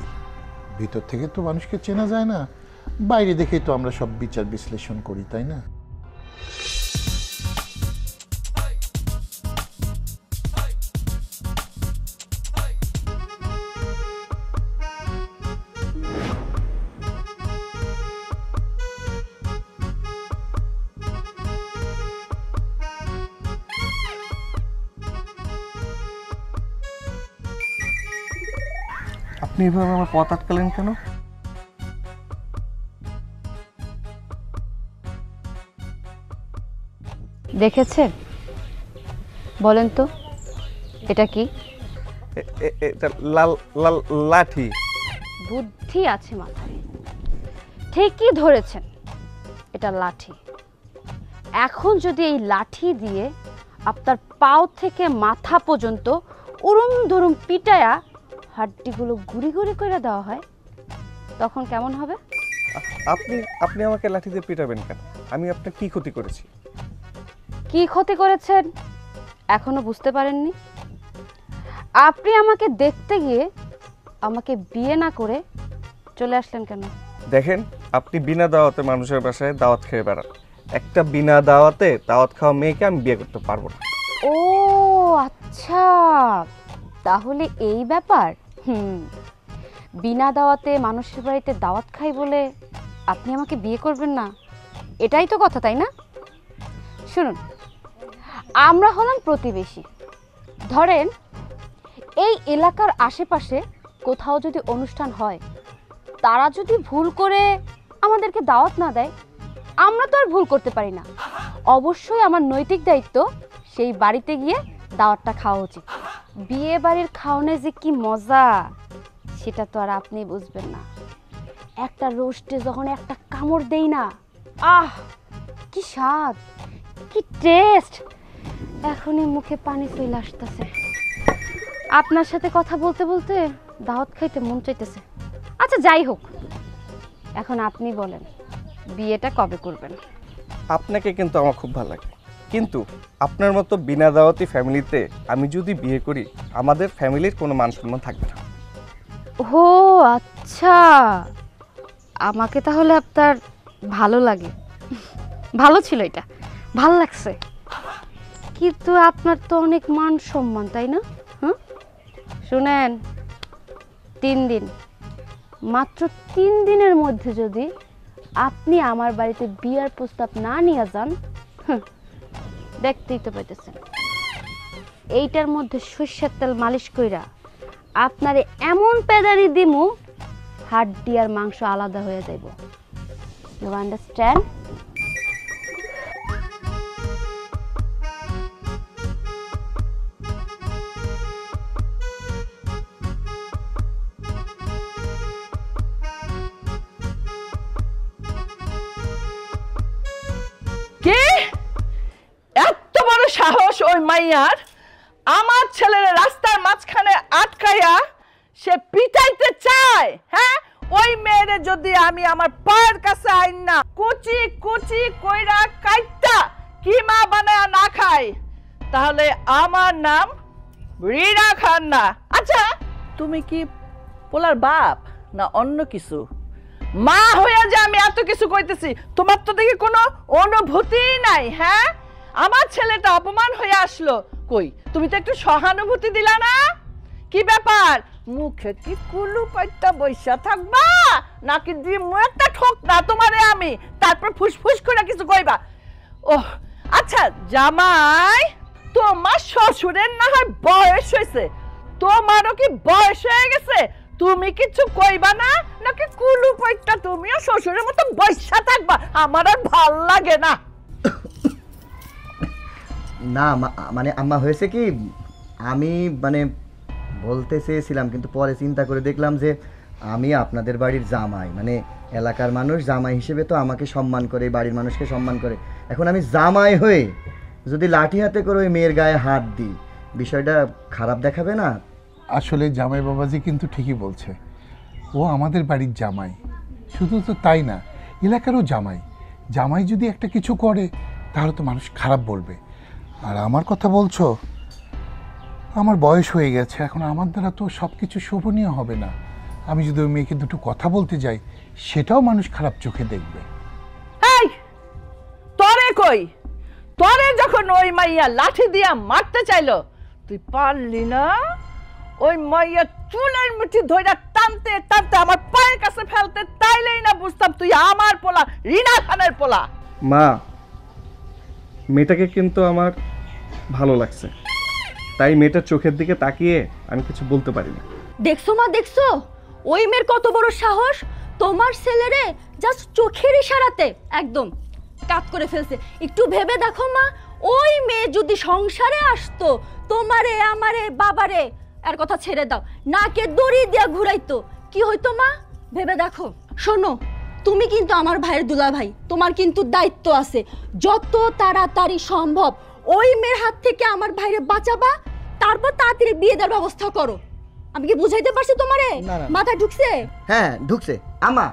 Speaker 8: ভিতর থেকে তো মানুষকে চেনা যায় না, বাইরে দেখেই তো আমরা সব বিচার বিশ্লেষণ করি, তাই না?
Speaker 10: আপনি এভাবে আমার পথ আটকালেন কেন?
Speaker 1: দেখেছেন? বলেন তো এটা কি?
Speaker 10: এটা লাল লাল লাঠি।
Speaker 1: বুদ্ধি আছে মাথায়, ঠিকই ধরেছেন, এটা লাঠি। এখন যদি এই লাঠি দিয়ে আপনার পাও থেকে মাথা পর্যন্ত উরুম ধরুম পিটায়া হাড্ডিগুলো গুড়ি গুড়ি করে দেওয়া হয়, তখন কেমন হবে?
Speaker 10: আপনি আপনি আমাকে লাঠি দিয়ে পিটাবেন কেন? আমি আপনার কি ক্ষতি করেছি?
Speaker 1: কি ক্ষতি করেছেন এখনো বুঝতে পারেননি? আপনি আমাকে দেখতে গিয়ে আমাকে বিয়ে না করে চলে আসলেন কেন?
Speaker 10: দেখেন, আপনি বিনা দাওয়াতে মানুষের বাসায় দাওয়াত খেয়ে বেড়ান। একটা বিনা দাওয়াতে দাওয়াত খাওয়া মেয়েকে আমি বিয়ে করতে পারবো না।
Speaker 1: ও আচ্ছা, তাহলে এই ব্যাপার। বিনা দাওয়াতে মানুষের বাড়িতে দাওয়াত খাই বলে আপনি আমাকে বিয়ে করবেন না, এটাই তো কথা, তাই না? শুনুন, আমরা হলাম প্রতিবেশী। ধরেন এই এলাকার আশেপাশে কোথাও যদি অনুষ্ঠান হয়, তারা যদি ভুল করে আমাদেরকে দাওয়াত না দেয়, আমরা তো আর ভুল করতে পারি না। অবশ্যই আমার নৈতিক দায়িত্ব সেই বাড়িতে গিয়ে দাওয়াতটা খাওয়া উচিত। বিয়ে বাড়ির খাওয়ানো যে কি মজা সেটা তো আর আপনি বুঝবেন না। একটা রোস্টে যখন একটা কামড় দেই না, আহ কি স্বাদ, কি টেস্ট, এখনই মুখে পানি চলে আসতেছে। আপনার সাথে কথা বলতে বলতে দাওয়াত খাইতে মন চাইতেছে। আচ্ছা যাই হোক, এখন আপনি বলেন বিয়েটা কবে করবেন?
Speaker 10: আপনাকে কিন্তু আমার খুব ভালো লাগে, কিন্তু আপনার মতো বিনা দাওয়াতি ফ্যামিলিতে আমি যদি বিয়ে করি, আমাদের ফ্যামিলির কোনো মান সম্মান থাকবে না।
Speaker 1: ও আচ্ছা, আমাকে তাহলে আপনার ভালো লাগে। ভালো ছিল, এটা ভালো লাগছে, কিন্তু আপনার তো অনেক মান সম্মান, তাই না? শুনেন, 3 দিন, মাত্র 3 দিনের মধ্যে যদি আপনি আমার বাড়িতে বিয়ের প্রস্তাব না নিয়ে যান, দেখতেই তো পাইতেছেন, এইটার মধ্যে সরষের তেল মালিশ কইরা আপনারে এমন পেদারি দিমু, হাড্ডি আর মাংস আলাদা হয়ে যাইব। You understand?
Speaker 4: কি এত বড় সাহস ওই মাইয়ার, আমার ছেলের রাস্তার মাঝখানে আটকায়া সে পিটাইতে চায়? হ্যাঁ, ওই মেয়েরে যদি আমি আমার পায়ের কাছে আইন না কুচি কুচি কইরা কাইটা কিমা বানায় না খাই, তাহলে আমার নাম রিনা খান না। আচ্ছা, তুমি কি পোলার বাপ না অন্য কিছু? মা হইয়া যে আমি এত কিছু কইতেছি, তোমার তো দেখি কোনো অনুভূতি নাই। হ্যাঁ, আমার ছেলেটা অপমান হয়ে আসলো, কই তুমি তো একটু সহানুভূতি দিলা না? কি ব্যাপার, মুখে কি কুলু পাইটা বইসা থাকবা নাকি দিয়ে একটা ঠোক না তোমারে আমি, তারপর ফুসফুস করে কিছু কইবা? ওহ আচ্ছা, জামাই তোমার শ্বশুরের না হয় বয়স হয়েছে, তোমারও কি বয়স হয়ে গেছে? তুমি কিছু কইবা না নাকি কুলু পাইটা তুমিও শ্বশুরের মতো বইসা থাকবা? আমার আর ভাল লাগে না।
Speaker 3: না মানে আম্মা, হয়েছে কি, আমি মানে বলতে চেয়েছিলাম, কিন্তু পরে চিন্তা করে দেখলাম যে আমি আপনাদের বাড়ির জামাই, মানে এলাকার মানুষ জামাই হিসেবে তো আমাকে সম্মান করে, বাড়ির মানুষকে সম্মান করে। এখন আমি জামাই হয়ে যদি লাঠি হাতে করে ওই মেয়ের গায়ে হাত দিই, বিষয়টা খারাপ দেখাবে না?
Speaker 8: আসলে জামাই বাবাজি কিন্তু ঠিকই বলছে, ও আমাদের বাড়ির জামাই। শুধু তো তাই না, এলাকারও জামাই। জামাই যদি একটা কিছু করে তাহলে তো মানুষ খারাপ বলবে। আর আমার কথা বলছো, আমার বয়স হয়ে গেছে, এখন আমার দ্বারা তো সব কিছু শোভনীয় হবে না। আমি যদি ওই মেয়েকে দুটো কথা বলতে যাই, সেটাও মানুষ খারাপ চোখে দেখবে।
Speaker 4: এই তোরে কই, তোরে যখন ওই মাইয়া লাঠি দিয়া মারতে চাইলো তুই পারলি না? ওই মাইয়া চুলের মুঠি ধইরা টানতে টানতে আমার পায়ের কাছে ফেলতে, তাইলেই না বুঝতাম তুই আমার পোলা, রিনা খানের পোলা।
Speaker 10: মা, মেয়েটাকে কিন্তু আমার ভালো লাগছে, তাই মেয়েটার চোখের দিকে তাকিয়ে আমি কিছু বলতে পারি না।
Speaker 5: দেখছো মা, দেখছো ওই মেয়ের কত বড় সাহস? তোমার ছেলেরে জাস্ট চোখের ইশারাতে একদম কাট করে ফেলছে। একটু ভেবে দেখো মা, ওই মেয়ে যদি সংসারে আসতো, তোমারে আমারে বাবারে আর কথা ছেড়ে দাও, নাকে দড়ি দিয়া ঘুরাইতো, কি হইতো মা? ভেবে দেখো। শোনো, তুমি কিন্তু আমার ভাইয়ের দুলা ভাই, তোমার কিন্তু দায়িত্ব আছে। যত তাড়াতাড়ি সম্ভব ওই মেয়ের হাত থেকে আমার ভাইরে বাঁচাবা, তারপর তাড়াতাড়ি বিয়ে দেওয়ার ব্যবস্থা করো। আমি কি বুঝাইতে পারছি তোমারে? মাথা ঢুকছে?
Speaker 3: হ্যাঁ ঢুকছে আম্মা,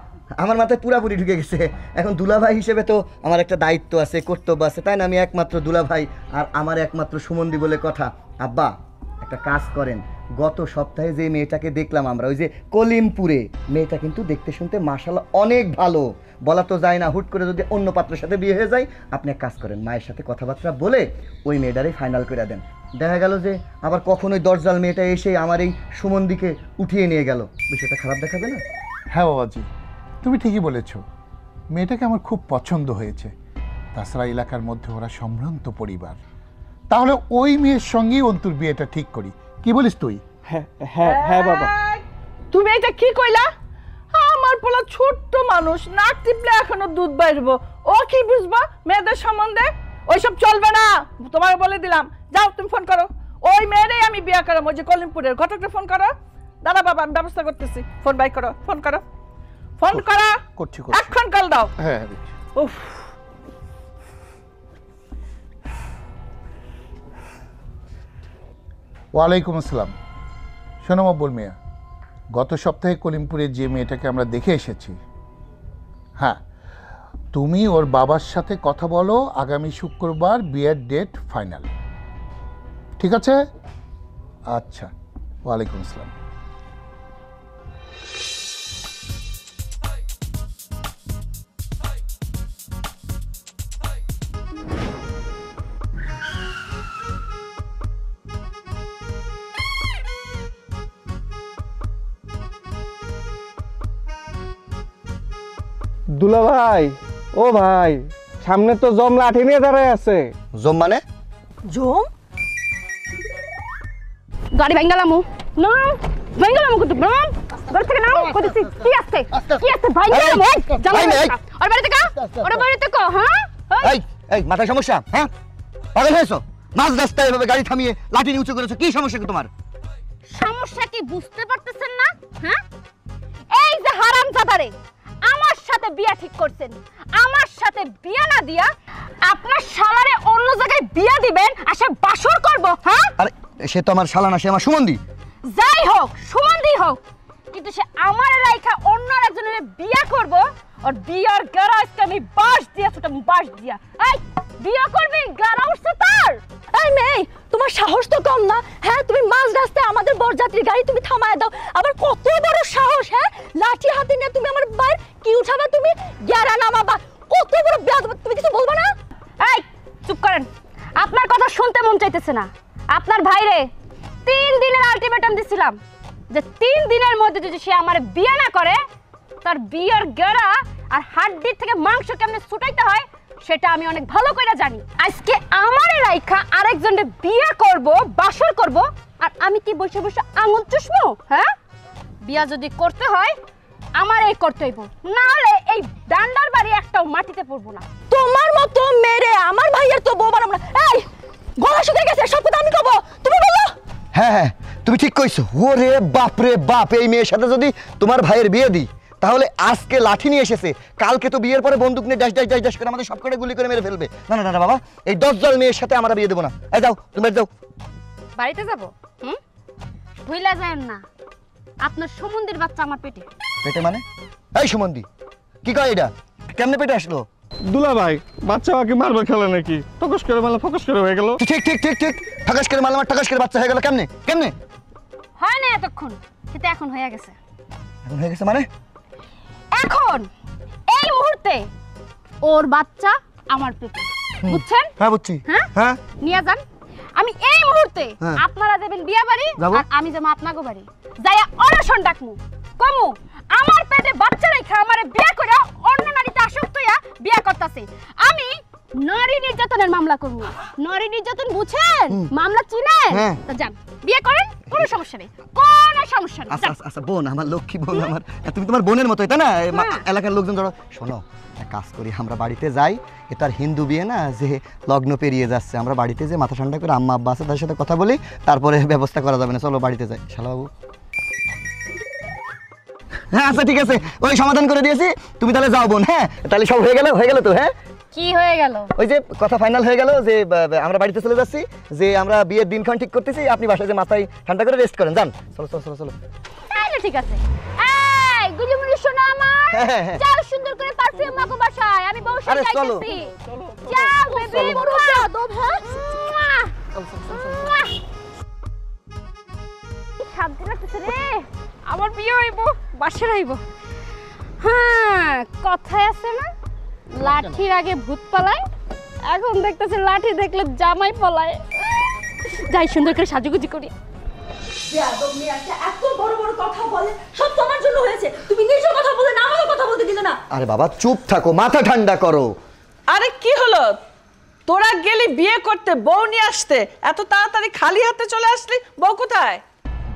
Speaker 3: আমার মাথায় পুরাপুরি ঢুকে গেছে। এখন দুলাভাই হিসেবে তো আমার একটা দায়িত্ব আছে, কর্তব্য আছে, তাই না? আমি একমাত্র দুলাভাই আর আমার একমাত্র সুমন্দি বলে কথা। আব্বা একটা কাজ করেন, গত সপ্তাহে যে মেয়েটাকে দেখলাম আমরা ওই যে কলিমপুরে, মেয়েটা কিন্তু দেখতে শুনতে মাশাআল্লাহ অনেক ভালো। বলা তো যায় না, হুট করে যদি অন্য পাত্রের সাথে বিয়ে হয়ে যায়। আপনি এক কাজ করেন, মায়ের সাথে কথাবার্তা বলে ওই মেয়েটারই ফাইনাল করে দেন। দেখা গেল যে আবার কখন ওই দরজাল মেয়েটা এসে আমার এই সুমন্দিকে উঠিয়ে নিয়ে গেল, বিষয়টা খারাপ দেখাবে না?
Speaker 8: হ্যাঁ বাবাজি, তুমি ঠিকই বলেছ, মেয়েটাকে আমার খুব পছন্দ হয়েছে। তাছাড়া এলাকার মধ্যে ওরা সম্ভ্রান্ত পরিবার, তাহলে ওই মেয়ের সঙ্গেই অন্তুর বিয়েটা ঠিক করি। কি বলিস তুই?
Speaker 10: হ্যাঁ হ্যাঁ হ্যাঁ বাবা।
Speaker 4: তুমি এটা কি কইলা? আমার পোলা ছোট্ট মানুষ, নাক টিপলে এখনো দুধ বাইরবো, ও কি বুঝবা মেয়েদের সম্বন্ধে? ওইসব চলবে না, তোমার বলে দিলাম। যাও তুমি ফোন করো, ওই মেয়েরই আমি বিয়ে করাবো। যে কলিমপুরের ঘটককে ফোন করো। দাদা বাবা আমি ব্যবস্থা করতেছি, ফোন বাই করো, ফোন করো, ফোন করো,
Speaker 8: করছি
Speaker 4: এখন কল দাও।
Speaker 8: হ্যাঁ।
Speaker 4: উফ,
Speaker 8: ওয়ালাইকুম আসসালাম। শোনো মকবুল মিয়া, গত সপ্তাহে কলিমপুরে যে মেয়েটাকে আমরা দেখে এসেছি, হ্যাঁ তুমি ওর বাবার সাথে কথা বলো, আগামী শুক্রবার বিয়ের ডেট ফাইনাল। ঠিক আছে? আচ্ছা, ওয়ালাইকুম আসসালাম।
Speaker 10: দুলা ভাই, ও ভাই, সামনে তো জম লাঠি নিয়ে দাঁড়ায় আছে।
Speaker 3: জম মানে?
Speaker 5: জম?
Speaker 1: গাড়ি ভাঙ্গালামু না, ভাঙ্গালামু কিন্তু নাম গাড়ি থেকে নাম কইতেছি। কি আছে কি আছে ভাঙ্গালামু? ওর বাড়িতে কা, ওর বাড়িতে কা। হ্যাঁ
Speaker 3: এই এই মাথায় সমস্যা? হ্যাঁ পাগল হয়েছো? মাঝ রাস্তায় এভাবে গাড়ি থামিয়ে লাঠি নিয়ে উঁচু করেছো, কি সমস্যা কি তোমার?
Speaker 1: সমস্যা কি বুঝতে পারতেছেন না? হ্যাঁ, এই যে হারামজাদারে আমার সাথে বিয়া ঠিক করছেন, আমার সাথে বিয়া না দিয়া আপনার শালারে অন্য জায়গায় বিয়া দিবেন আর সে বাসর করব। হ্যাঁ,
Speaker 3: আরে সে তো আমার শালা না, সে আমার সুমন্দি।
Speaker 1: যাই হোক, সুমন্দি হোক, কিন্তু সে আমার রাইখা অন্য একজনের বিয়া করব। আর বিয়ার গারাজকে আমি বাস দিয়া ছুটাম, বাস দিয়া। এই বিয়া করবি, গারা উঠছে তার।
Speaker 5: এই মেয়ে, তোমার সাহস তো কম না? হ্যাঁ, তুমি মাঝ রাস্তায় আমাদের বরযাত্রীর গাড়ি তুমি থামায় দাও, আবার কত বড় সাহস! হ্যাঁ, লাঠি হাতে নিয়ে তুমি আমার বাইর কি উঠাবা? তুমি গেরা নামাবা, কত বড় বেয়াদব! তুমি কিছু বলবা না?
Speaker 1: এই চুপ করেন, আপনার কথা শুনতে মন চাইতেছে না। আপনার ভাইরে 3 দিনের আলটিমেটাম দিছিলাম যে 3 দিনের মধ্যে যদি সে আমার বিয়ে না করে, তার বিয়ের গেরা আর হাড্ডির থেকে মাংস কেমনে ছুটাইতে হয় সেটা আমি অনেক ভালো করে জানি। আজকে আমার রাইখা আরেকজনের বিয়ে করব, বাসর করব, আর আমি কি বসে বসে আঙুল চুষবো? হ্যাঁ, বিয়া যদি করতে হয় আমার এই করতে হইব, না হলে এই ডান্ডার বাড়ি একটাও মাটিতে পড়বো না।
Speaker 5: তোমার মতো মেরে আমার ভাইয়ের তো বউ বানাবো না। এই গলা শুকিয়ে গেছে, সব কথা আমি কব, তুমি বলো।
Speaker 3: হ্যাঁ হ্যাঁ, তুমি ঠিক কইছো। ওরে বাপ রে বাপ, এই মেয়ের সাথে যদি তোমার ভাইয়ের বিয়ে দিই তাহলে আজকে লাঠি নিয়ে এসেছে, কালকে তো বিয়ের পরে বন্দুক নিয়ে ড্যাশ ড্যাশ ড্যাশ ড্যাশ করে আমাদের সবকটা গুলি করে মেরে ফেলবে। না না না বাবা, এই 10 জন মেয়ের সাথে আমরা বিয়ে দেবো না। এই যাও, তুমি যাও।
Speaker 1: বাড়িতে যাব? ভুইলা যায়েন না, আপনার সুমন্দির বাচ্চা আমার পেটে।
Speaker 3: পেটে মানে? এই সুমন্দি, কি কয় এটা? কেমনে পেটে আসলো?
Speaker 10: দুলা ভাই, বাচ্চা আমাকে মারবে খেলে নাকি? ফোকাস করে মারলে ফোকাস করে হয়ে গেল।
Speaker 3: ঠিক ঠিক ঠিক ঠিক, ঠাকাস করে মারলাম আর ঠাকাস করে বাচ্চা হয়ে গেল। কেমনে কেমনে
Speaker 1: হয় না এতক্ষণ, কিন্তু এখন হয়ে গেছে।
Speaker 3: এখন হয়ে গেছে মানে?
Speaker 1: এখন এই মুহূর্তে ওর বাচ্চা আমার পেটে, বুঝছেন?
Speaker 3: হ্যাঁ বুঝছি।
Speaker 1: হ্যাঁ
Speaker 3: হ্যাঁ,
Speaker 1: নিয়ে যান। আমি এই মুহূর্তে
Speaker 3: হ্যাঁ।
Speaker 1: আপনারা যাবেন বিয়া বাড়ি,
Speaker 3: যাবো।
Speaker 1: আর আমি যাবো আপনাগো বাড়ি। যাইয়া অনশন ডাকমু, কমু আমার পেটে বাচ্চা রেখে আমারে বিয়া করে অন্য নারীতে আসক্ত হইয়া বিয়া করতেছে। আমি নারী নির্যাতনের মামলা করব। নারী নির্যাতন বুঝেন? মামলা চিনেন?
Speaker 3: হ্যাঁ।
Speaker 1: তো যান, বিয়ে করেন, কোনো সমস্যা নেই, কোনো সমস্যা নেই।
Speaker 3: আচ্ছা
Speaker 1: যান।
Speaker 3: আচ্ছা আচ্ছা, বোন আমার, লক্ষ্মী বোন আমার, তুমি তোমার বোনের মতোই তাই না?
Speaker 1: হ্যাঁ।
Speaker 3: এলাকার লোকজন ধরো, শোনো এক কাজ করি, আমরা বাড়িতে যাই। এ তো আর হিন্দু বিয়ে না যে লগ্ন পেরিয়ে যাচ্ছে। আমরা বাড়িতে যে মাথা ঠান্ডা করে আম্মা আব্বা আছে তাদের সাথে কথা বলি, তারপরে ব্যবস্থা করা যাবে না। চলো বাড়িতে যাই। শালাবাবু, হ্যাঁ আচ্ছা ঠিক আছে, ওই সমাধান করে দিয়েছি। তুমি তাহলে যাও বোন। হ্যাঁ তাহলে সব হয়ে গেল, হয়ে গেল তো? হ্যাঁ,
Speaker 1: কি হয়ে গেল?
Speaker 3: ওই যে কথা ফাইনাল হয়ে গেল যে আমরা বাড়িতে চলে যাচ্ছি, যে আমরা বিয়ের দিনক্ষণ ঠিক করতেছি। আপনি বাসায় যে মাথায় ঠান্ডা করে রেস্ট করেন। যান, চলো চলো চলো চলো।
Speaker 1: তাহলে ঠিক আছে। এই গুলিমুলি শোনা আমার,
Speaker 3: হ্যাঁ, হ্যাঁ, হ্যাঁ।
Speaker 1: যাও সুন্দর করে পারফিউম মাখো বাসায়, আমি বউ
Speaker 3: আরে
Speaker 1: সাথে
Speaker 3: চলো।
Speaker 1: যাইতেছি। যাও বেবি, বড় যাদব। হ্যাঁ, শান্তি লাগতেছে রে, আমার বিয়ে হইব, বাসায় হইব। হ্যাঁ, কথায় আছে না, লাঠির আগে ভূত পালায়, এখন দেখতেছে লাঠি দেখলে জামাই পালায়। যাই সুন্দর করে সাজুগুজি করি।
Speaker 5: বেয়াদব মেয়ে একটা, এত বড় বড় কথা বলে, সব তোমার জন্য হয়েছে। তুমি নিজের কথা বলে না, আমারও কথা বলতে দিলে না।
Speaker 3: আরে বাবা চুপ থাকো, মাথা ঠান্ডা করো।
Speaker 4: আরে কি হলো, তোরা গেলি বিয়ে করতে, বউ নিয়ে আসতে, এত তাড়াতাড়ি খালি হাতে চলে আসলি? বউ কোথায়?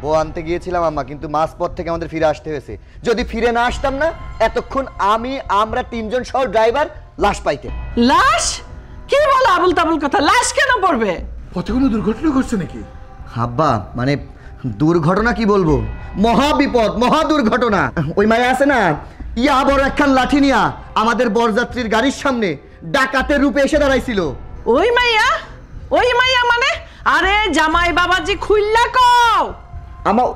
Speaker 3: বউ আনতে গিয়েছিলাম আম্মা, কিন্তু মাঝপথ থেকে আমাদের ফিরে আসতে হয়েছে। যদি ফিরে না আসতাম না, এতক্ষণ আমরা 3 জন সহ ড্রাইভার লাশ পাইতে।
Speaker 4: লাশ? কি বলো আবুল তাবুল কথা? লাশ কেন পড়বে?
Speaker 8: পথে কোনো দুর্ঘটনা ঘটছে নাকি?
Speaker 3: আব্বা মানে দুর্ঘটনা কি বলবো, মহা বিপদ, মহা দুর্ঘটনা। ওই মায়া আছে না, ইয়া বড় একখান লাঠি নিয়া আমাদের বরযাত্রীর গাড়ির সামনে ডাকাতের রূপে এসে দাঁড়াইছিল।
Speaker 4: ওই মাইয়া? ওই মাইয়া মানে? আরে জামাই বাবাজি খুইল্লা কও।
Speaker 3: আমার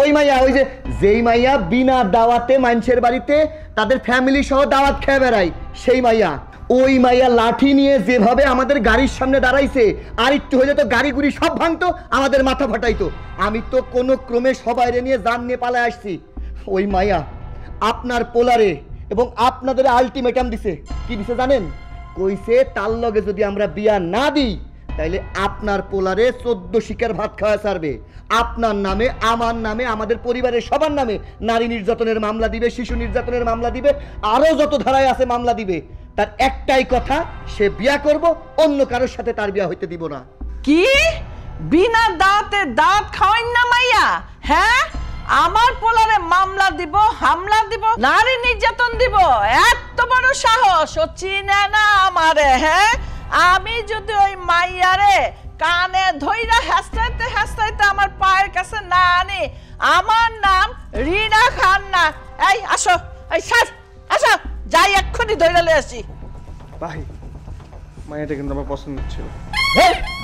Speaker 3: ওই মাইয়া, ওই যে যেই মাইয়া বিনা দাওয়াতে মানুষের বাড়িতে তাদের ফ্যামিলি সহ দাওয়াত খেয়ে বেড়ায়, সেই মাইয়া। ওই মাইয়া লাঠি নিয়ে যেভাবে আমাদের গাড়ির সামনে দাঁড়াইছে, আর একটু হয়ে যেত গাড়ি গুড়ি সব ভাঙতো, আমাদের মাথা ফাটাইতো। আমি তো কোনো ক্রমে সবাইরে নিয়ে জান নিয়ে পালায় আসছি। ওই মাইয়া আপনার পোলারে এবং আপনাদের আলটিমেটাম দিছে। কি দিছে জানেন? কইছে তার লগে যদি আমরা বিয়া না দিই তাইলে আপনার পোলারে 14 শিকার ভাত খাওয়া ছাড়বে। আপনার নামে, আমার নামে, আমাদের পরিবারের সবার নামে নারী নির্যাতনের মামলা দিবে, শিশু নির্যাতনের মামলা দিবে, আরো যত ধারায় আছে মামলা দিবে। তার একটাই কথা, সে বিয়া করব, অন্য কারোর সাথে তার বিয়া হইতে দিব না।
Speaker 4: কি বিনা দাঁতে দাঁত খাওয়াই না মাইয়া? হ্যাঁ, আমার পোলারে মামলা দিব, হামলা দিব, নারী নির্যাতন দিব, এত বড় সাহস? ও চিনে না আমারে? হ্যাঁ, আমি যদি ওই মাইয়ারে কানে ধইরা হাসতাইতে হাসতাইতে আমার পায়ের কাছে না আনি, আমার নাম রিনা খান না। এই আসো, এই সাজ, আসো, যাই এক্ষুনি ধইরা লয়ে আসি।
Speaker 10: ভাই, মাইয়াটা কিন্তু আমার পছন্দ ছিল।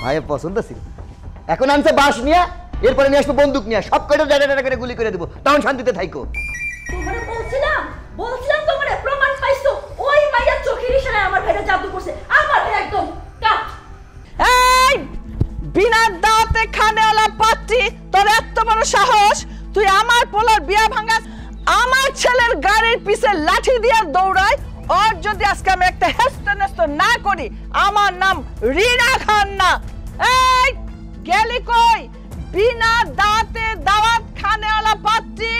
Speaker 3: ভাইয়ের পছন্দ ছিল, এখন আনছে বাস নিয়ে, এরপরে নিয়ে আসবো বন্দুক নিয়ে, সব কয়টা ডাটা করে গুলি করে দেবো, তখন শান্তিতে থাইকো।
Speaker 5: তোমারে বলছিলাম তোমারে, প্রমাণ পাইছো? ওই মাইয়া চোখের ইশারায় আমার ভাইরা জাদু করছে। আমার ভাই একদম কাট।
Speaker 4: এই বিনা দাঁতে খানেওয়ালা পাত্রী, তোর এত বড় সাহস? তুই আমার পোলার বিয়া ভাঙাস, আমার ছেলের গাড়ির পিছে লাঠি দিয়ে দৌড়ায়। ওর যদি আজকে আমি একটা হেস্ত নেস্ত না করি, আমার নাম রিনা খান না। এই গেলি কই? বিনা দাঁতে দাওয়াত খানেওয়ালা পাত্রী,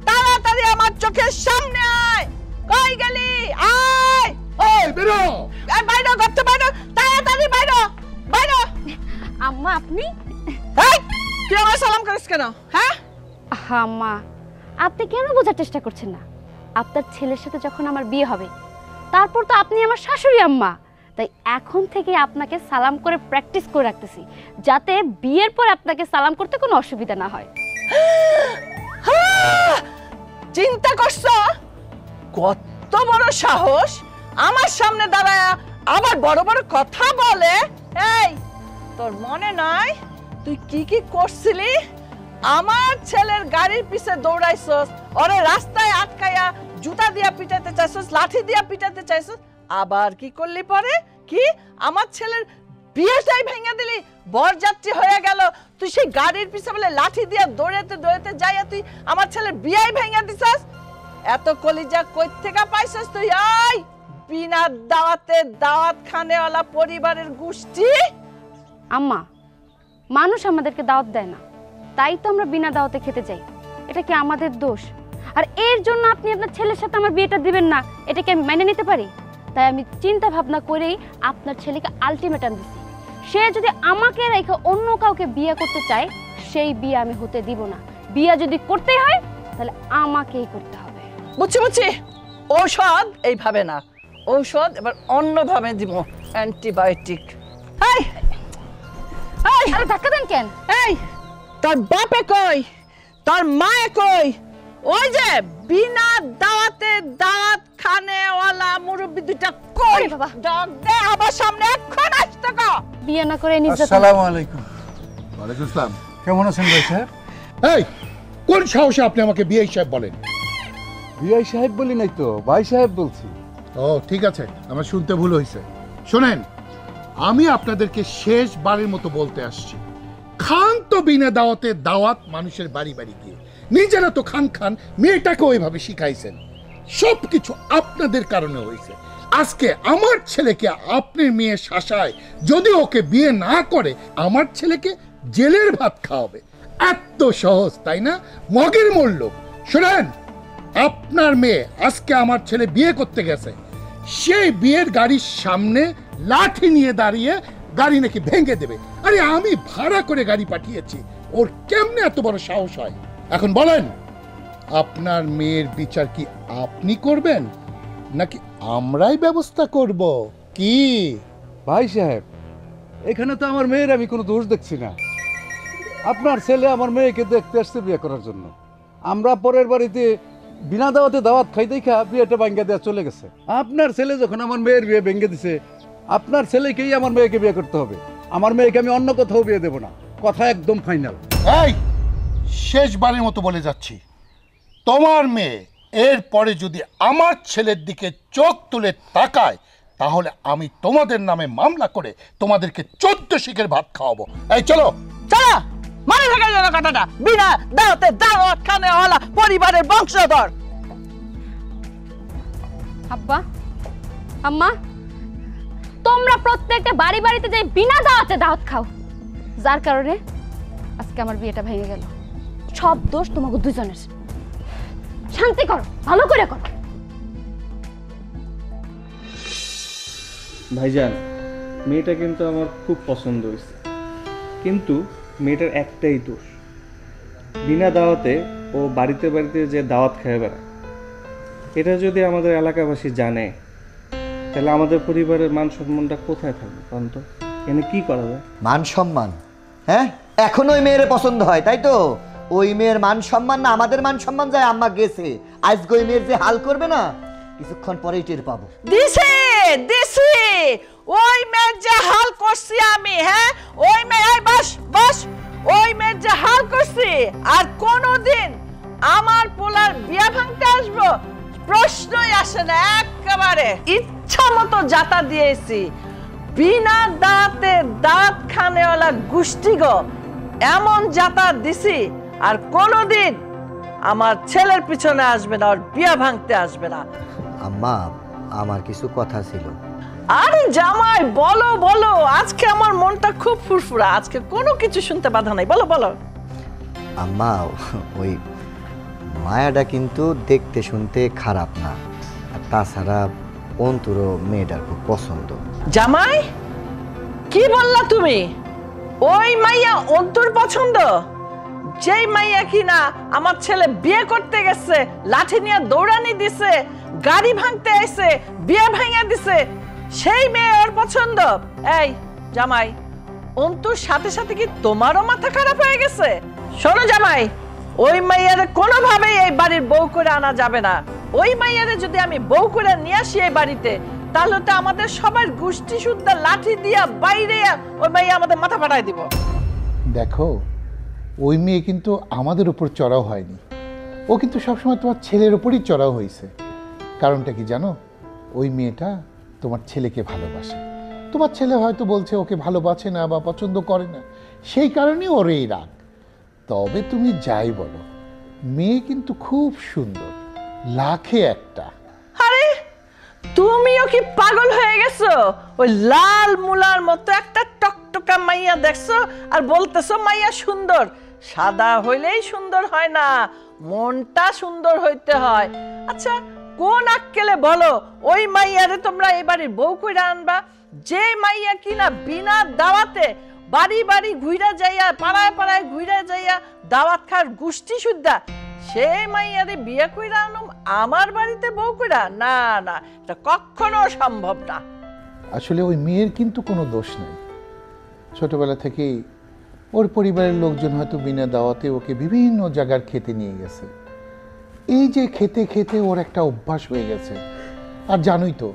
Speaker 4: তাড়াতাড়ি আমার চোখের সামনে আয়। কই গেলি? আয়।
Speaker 8: এই বেরো,
Speaker 4: এই বাইরে করতে, বাইরে, তাড়াতাড়ি বাইরে, বাইরে।
Speaker 1: আম্মা আপনি?
Speaker 4: এই তুই আমার সালাম করিস কেন? হ্যাঁ
Speaker 1: আম্মা, আপনি কেন বোঝার চেষ্টা করছেন না? আপনার ছেলের সাথে যখন আমার বিয়ে হবে, তারপর তো আপনি আমার শাশুড়ি আম্মা, তাই এখন থেকে আপনাকে সালাম করে প্র্যাকটিস করে রাখতেছি, যাতে বিয়ের পর আপনাকে সালাম করতে কোনো অসুবিধা না হয়।
Speaker 4: চিন্তা করছো কত বড় সাহস আমার সামনে দাঁড়ায় আবার বড় বড় কথা বলে। এই তোর মনে নাই তুই কি কি করছিলি? আমার ছেলের গাড়ির পিছে দৌড়াইছস, ওরে রাস্তায় আটকায়া জুতা দিয়া পিটাতে চাইছস, লাঠি দিয়া পিটাতে চাইছস, আবার কি করলি পরে? কি আমার ছেলের বিয়েটাই ভেঙে দিলি, বরযাত্রী হয়ে গেল, তুই সেই গাড়ির পিছে বলে লাঠি দিয়া দৌড়াতে দৌড়াতে যাইয়া তুই আমার ছেলের বিয়েই ভেঙে দিছস। এত কলিজা কই থেকে পাইছস তুই? আই বিনা দাওয়াতে দাওয়াত খানেওয়ালা পরিবারের গোষ্ঠী।
Speaker 1: আম্মা, মানুষ আমাদেরকে দাওয়াত দেয় না, তাই তো আমরা বিনা দাওয়াতে খেতে যাই। এটা কি আমাদের দোষ? আর এর জন্য আপনি আপনার ছেলের সাথে আমার বিয়েটা দিবেন না, এটা কি আমি মেনে নিতে পারি? তাই আমি চিন্তা ভাবনা করেই আপনার ছেলেকে আলটিমেটাম দিছি। সে যদি আমাকে রেখে অন্য কাউকে বিয়ে করতে চায়, সেই বিয়ে আমি হতে দিব না। বিয়ে যদি করতে হয় তাহলে আমাকেই করতে হবে।
Speaker 4: বুঝছি বুঝছি, ঔষধ এইভাবে না, ঔষধ এবার অন্যভাবে দিব, অ্যান্টিবায়োটিক। এই এই
Speaker 1: আরে ধাক্কা দেন কেন?
Speaker 4: এই তোর বাপে কই, তোর মায়ে কই? ওই যে বিনা দাওয়াতে দাওয়াত খানেওয়ালা মুরব্বি দুইটা কই?
Speaker 1: বাবা,
Speaker 4: ডাক দে আমার সামনে, এখন আসতে কো।
Speaker 1: বিয়ে না করে নিজে।
Speaker 6: আসসালামু আলাইকুম।
Speaker 8: ওয়ালাইকুম আসসালাম।
Speaker 6: কেমন আছেন ভাই সাহেব?
Speaker 8: এই কোন সাহসে আপনি আমাকে বিআই সাহেব বলেন?
Speaker 6: বিআই সাহেব বলি নাই তো, ভাই সাহেব বলছি।
Speaker 8: ও ঠিক আছে, আমার শুনতে ভুল হয়েছে। শোনেন, আমি আপনাদেরকে শেষবারের মতো বলতে আসছি, খান তো বিনা দাওয়াতে দাওয়াত মানুষের বাড়ি বাড়ি গিয়ে, নিজেরা তো খান খান, মেয়েটাকে ওইভাবে শিখাইছেন। সবকিছু আপনাদের কারণে হয়েছে। আজকে আমার ছেলেকে আপনার মেয়ে শাসায় যদি ওকে বিয়ে না করে, আমার ছেলেকে জেলের ভাত খাওয়াবে। এত সহজ তাই না? মগের মূল্য। শোনেন, আপনার মেয়ে আজকে আমার ছেলে বিয়ে করতে গেছে, সেই বিয়ের গাড়ির সামনে লাঠি নিয়ে দাঁড়িয়ে গাড়ি নাকি ভেঙে দেবে। আরে আমি ভাড়া করে গাড়ি পাঠিয়েছি, ওর কেমনে এত বড় সাহস হয়? এখন বলেন, আপনার মেয়ের বিচার কি আপনি করবেন নাকি আমরাই ব্যবস্থা করব? কি
Speaker 6: ভাই সাহেব, এখানে তো আমার মেয়ের আমি কোনো দোষ দেখছি না। আপনার ছেলে আমার মেয়েকে দেখতে আসছে বিয়ে করার জন্য। আমরা পরের বাড়িতে বিনা দাওয়াতে দাওয়াত খাই দেখা বিয়েটা ভাঙ্গা দেওয়া চলে গেছে। আপনার ছেলে যখন আমার মেয়ের বিয়ে ভেঙে দিছে, আপনার ছেলেকেই আমার মেয়েকে বিয়ে করতে হবে। আমার মেয়েকে আমি অন্য কোথাও বিয়ে দেবো না, কথা একদম ফাইনাল।
Speaker 8: এই শেষবারের মতো বলে যাচ্ছি, তোমার মেয়ে এরপরে যদি আমার ছেলের দিকে চোখ তুলে তাকায়, তাহলে আমি তোমাদের নামে মামলা করে তোমাদেরকে 14 শিকের ভাত খাওয়াবো। এই চলো
Speaker 4: চলো, মনে থাকে যেন কথাটা, বিনা দাওয়াতে দাওয়াত খানেওয়ালা পরিবারের বংশধর।
Speaker 1: আব্বা, আম্মা, তোমরা প্রত্যেকটা বাড়ি বাড়িতে যাই বিনা দাওয়াতে দাওয়াত খাও, যার কারণে আজকে আমার বিয়েটা ভেঙে গেল। সব দোষ তোমাকে দুজনের। শান্তি করো, ভালো করে করো।
Speaker 10: ভাইজান, মেয়েটা কিন্তু আমার খুব পছন্দ হয়েছে, কিন্তু মেয়েটার একটাই দোষ, বিনা দাওয়াতে ও বাড়িতে বাড়িতে যে দাওয়াত খেয়ে বেড়ায়। এটা যদি আমাদের এলাকাবাসী জানে, তাহলে আমাদের পরিবারের মান সম্মানটা কোথায় থাকবে? কারণ তো এখানে কি করা যায়?
Speaker 3: মান সম্মান? হ্যাঁ, এখন ওই মেয়ের পছন্দ হয় তাই তো? ওই মেয়ের মান সম্মান না আমাদের মান সম্মান যায়। আম্মা গেছে, আজকে ওই মেয়ের যে হাল করবে না, কিছুক্ষণ পরেই টের পাবো।
Speaker 4: দিছি দিছি, ওই মেয়ের যে হাল করছি আমি, হ্যাঁ ওই মেয়ে, বস বস, ওই মেয়ের যে হাল করছি, আর কোনোদিন আমার পোলার বিয়া ভাঙতে আসবো প্রশ্নই আসে না। একেবারে ইচ্ছা মতো জাতা দিয়েছি, বিনা দাঁতে দাঁত খানেওয়ালা গোষ্ঠী গো, এমন জাতা দিছি আর কোনোদিন আমার ছেলের পিছনে আসবে না, আর বিয়া ভাঙতে আসবে না।
Speaker 3: আম্মা, আমার কিছু কথা ছিল।
Speaker 4: আরে জামাই, বলো বলো, আজকে আমার মনটা খুব ফুরফুরা, আজকে কোনো কিছু শুনতে বাধা নাই, বলো বলো।
Speaker 3: আম্মা, ওই মায়াটা কিন্তু দেখতে শুনতে খারাপ না, আর তাছাড়া অন্তরও মেয়েটার খুব পছন্দ।
Speaker 4: জামাই, কি বললা তুমি? ওই মাইয়া অন্তর পছন্দ? যেই মাইয়া কিনা আমার ছেলে বিয়ে করতে গেছে, লাঠি নিয়ে দৌড়ানি দিছে, গাড়ি ভাঙতে আইছে, বিয়ে ভাঙা দিছে, সেই মেয়ে ওর পছন্দ। এই জামাই, অন্তুর সাথে সাথে কি তোমারও মাথা খারাপ হয়ে গেছে? শোনো জামাই, ওই মাইয়ারে কোনোভাবেই এই বাড়ির বউ করে আনা যাবে না। ওই মাইয়ারে যদি আমি বউ করে নিয়ে আসি এই বাড়িতে, তাহলে তো আমাদের সবার গোষ্ঠী শুদ্ধ লাঠি দিয়া বাইরে ওই মাইয়া আমাদের মাথা ফাটাই দিব।
Speaker 8: দেখো, ওই মেয়ে কিন্তু আমাদের উপর চড়াও হয়নি, ও কিন্তু সবসময় তোমার ছেলের উপরই চড়াও হয়েছে। কারণটা কি জানো? ওই মেয়েটা তোমার ছেলেকে ভালোবাসে। তোমার ছেলে হয়তো বলছে ওকে ভালোবাসে না বা পছন্দ করে না, সেই কারণেই ওর এই রাগ। তবে তুমি যাই বলো, মেয়ে কিন্তু খুব সুন্দর, লাখে একটা।
Speaker 4: আরে তুমিও কি পাগল হয়ে গেছো? ওই লাল মুলার মতো একটা টকটকা মাইয়া দেখছো আর বলতেছো মাইয়া সুন্দর? সাদা হইলেই সুন্দর হয় না, মনটা সুন্দর হইতে হয়। আচ্ছা, কোন আক্কেলে বলো ওই মাইয়ারে তোমরা এই বাড়ির বউ কইরা আনবা? যে মাইয়া কিনা বিনা দাওয়াতে বাড়ি বাড়ি ঘুইরা যাইয়া, পাড়ায় পাড়ায় ঘুইরা যাইয়া দাওয়াত খার গোষ্ঠী শুদ্ধা, সেই মাইয়ারে বিয়ে কইরা আনুম আমার বাড়িতে বউ কইরা? না না, এটা কখনো সম্ভব না।
Speaker 8: আসলে ওই মেয়ের কিন্তু কোনো দোষ নাই। ছোটবেলা থেকেই ওর পরিবারের লোকজন হয়তো বিনা দাওয়াতে ওকে বিভিন্ন জায়গার খেতে নিয়ে গেছে। এই যে খেতে খেতে ওর একটা অভ্যাস হয়ে গেছে। আর জানোই তো,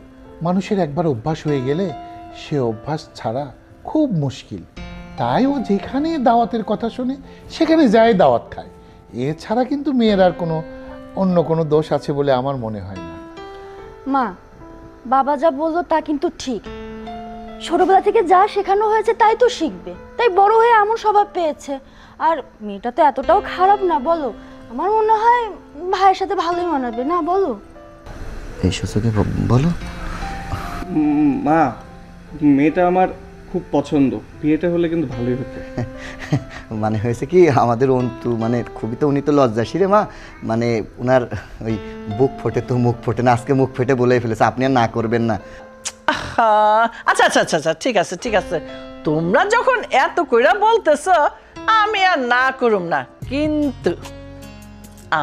Speaker 8: মানুষের একবার অভ্যাস হয়ে গেলে সে অভ্যাস ছাড়া খুব মুশকিল। তাই ও যেখানে দাওয়াতের কথা শোনে সেখানে যায় দাওয়াত খায়। এছাড়া কিন্তু মেয়ের আর কোনো অন্য কোনো দোষ আছে বলে আমার মনে হয় না।
Speaker 5: মা, বাবা যা বললো তা কিন্তু ঠিক। ছোটবেলা থেকে যা শেখানো হয়েছে তাই তো শিখবে, তাই বড় হয়ে এমন স্বভাব পেয়েছে। আর মেয়েটা তো এতটাও খারাপ না, বলো? আমার মনে হয় ভাইয়ের সাথে ভালোই মানাবে, না বলো?
Speaker 3: এই সুযোগে বলো।
Speaker 10: মা, মেয়েটা আমার খুব পছন্দ, বিয়েটা হলে কিন্তু ভালোই হতো।
Speaker 3: মানে হয়েছে কি, আমাদের অন্তু মানে খুবই তো, উনি তো লজ্জাশী রে মা, মানে ওনার ওই বুক ফোটে তো মুখ ফোটে না, আজকে মুখ ফেটে বলেই ফেলেছে, আপনি আর না করবেন না।
Speaker 4: আচ্ছা আচ্ছা আচ্ছা আচ্ছা, ঠিক আছে ঠিক আছে, তোমরা যখন এত কইরা বলতেছো আমি আর না করুম না, কিন্তু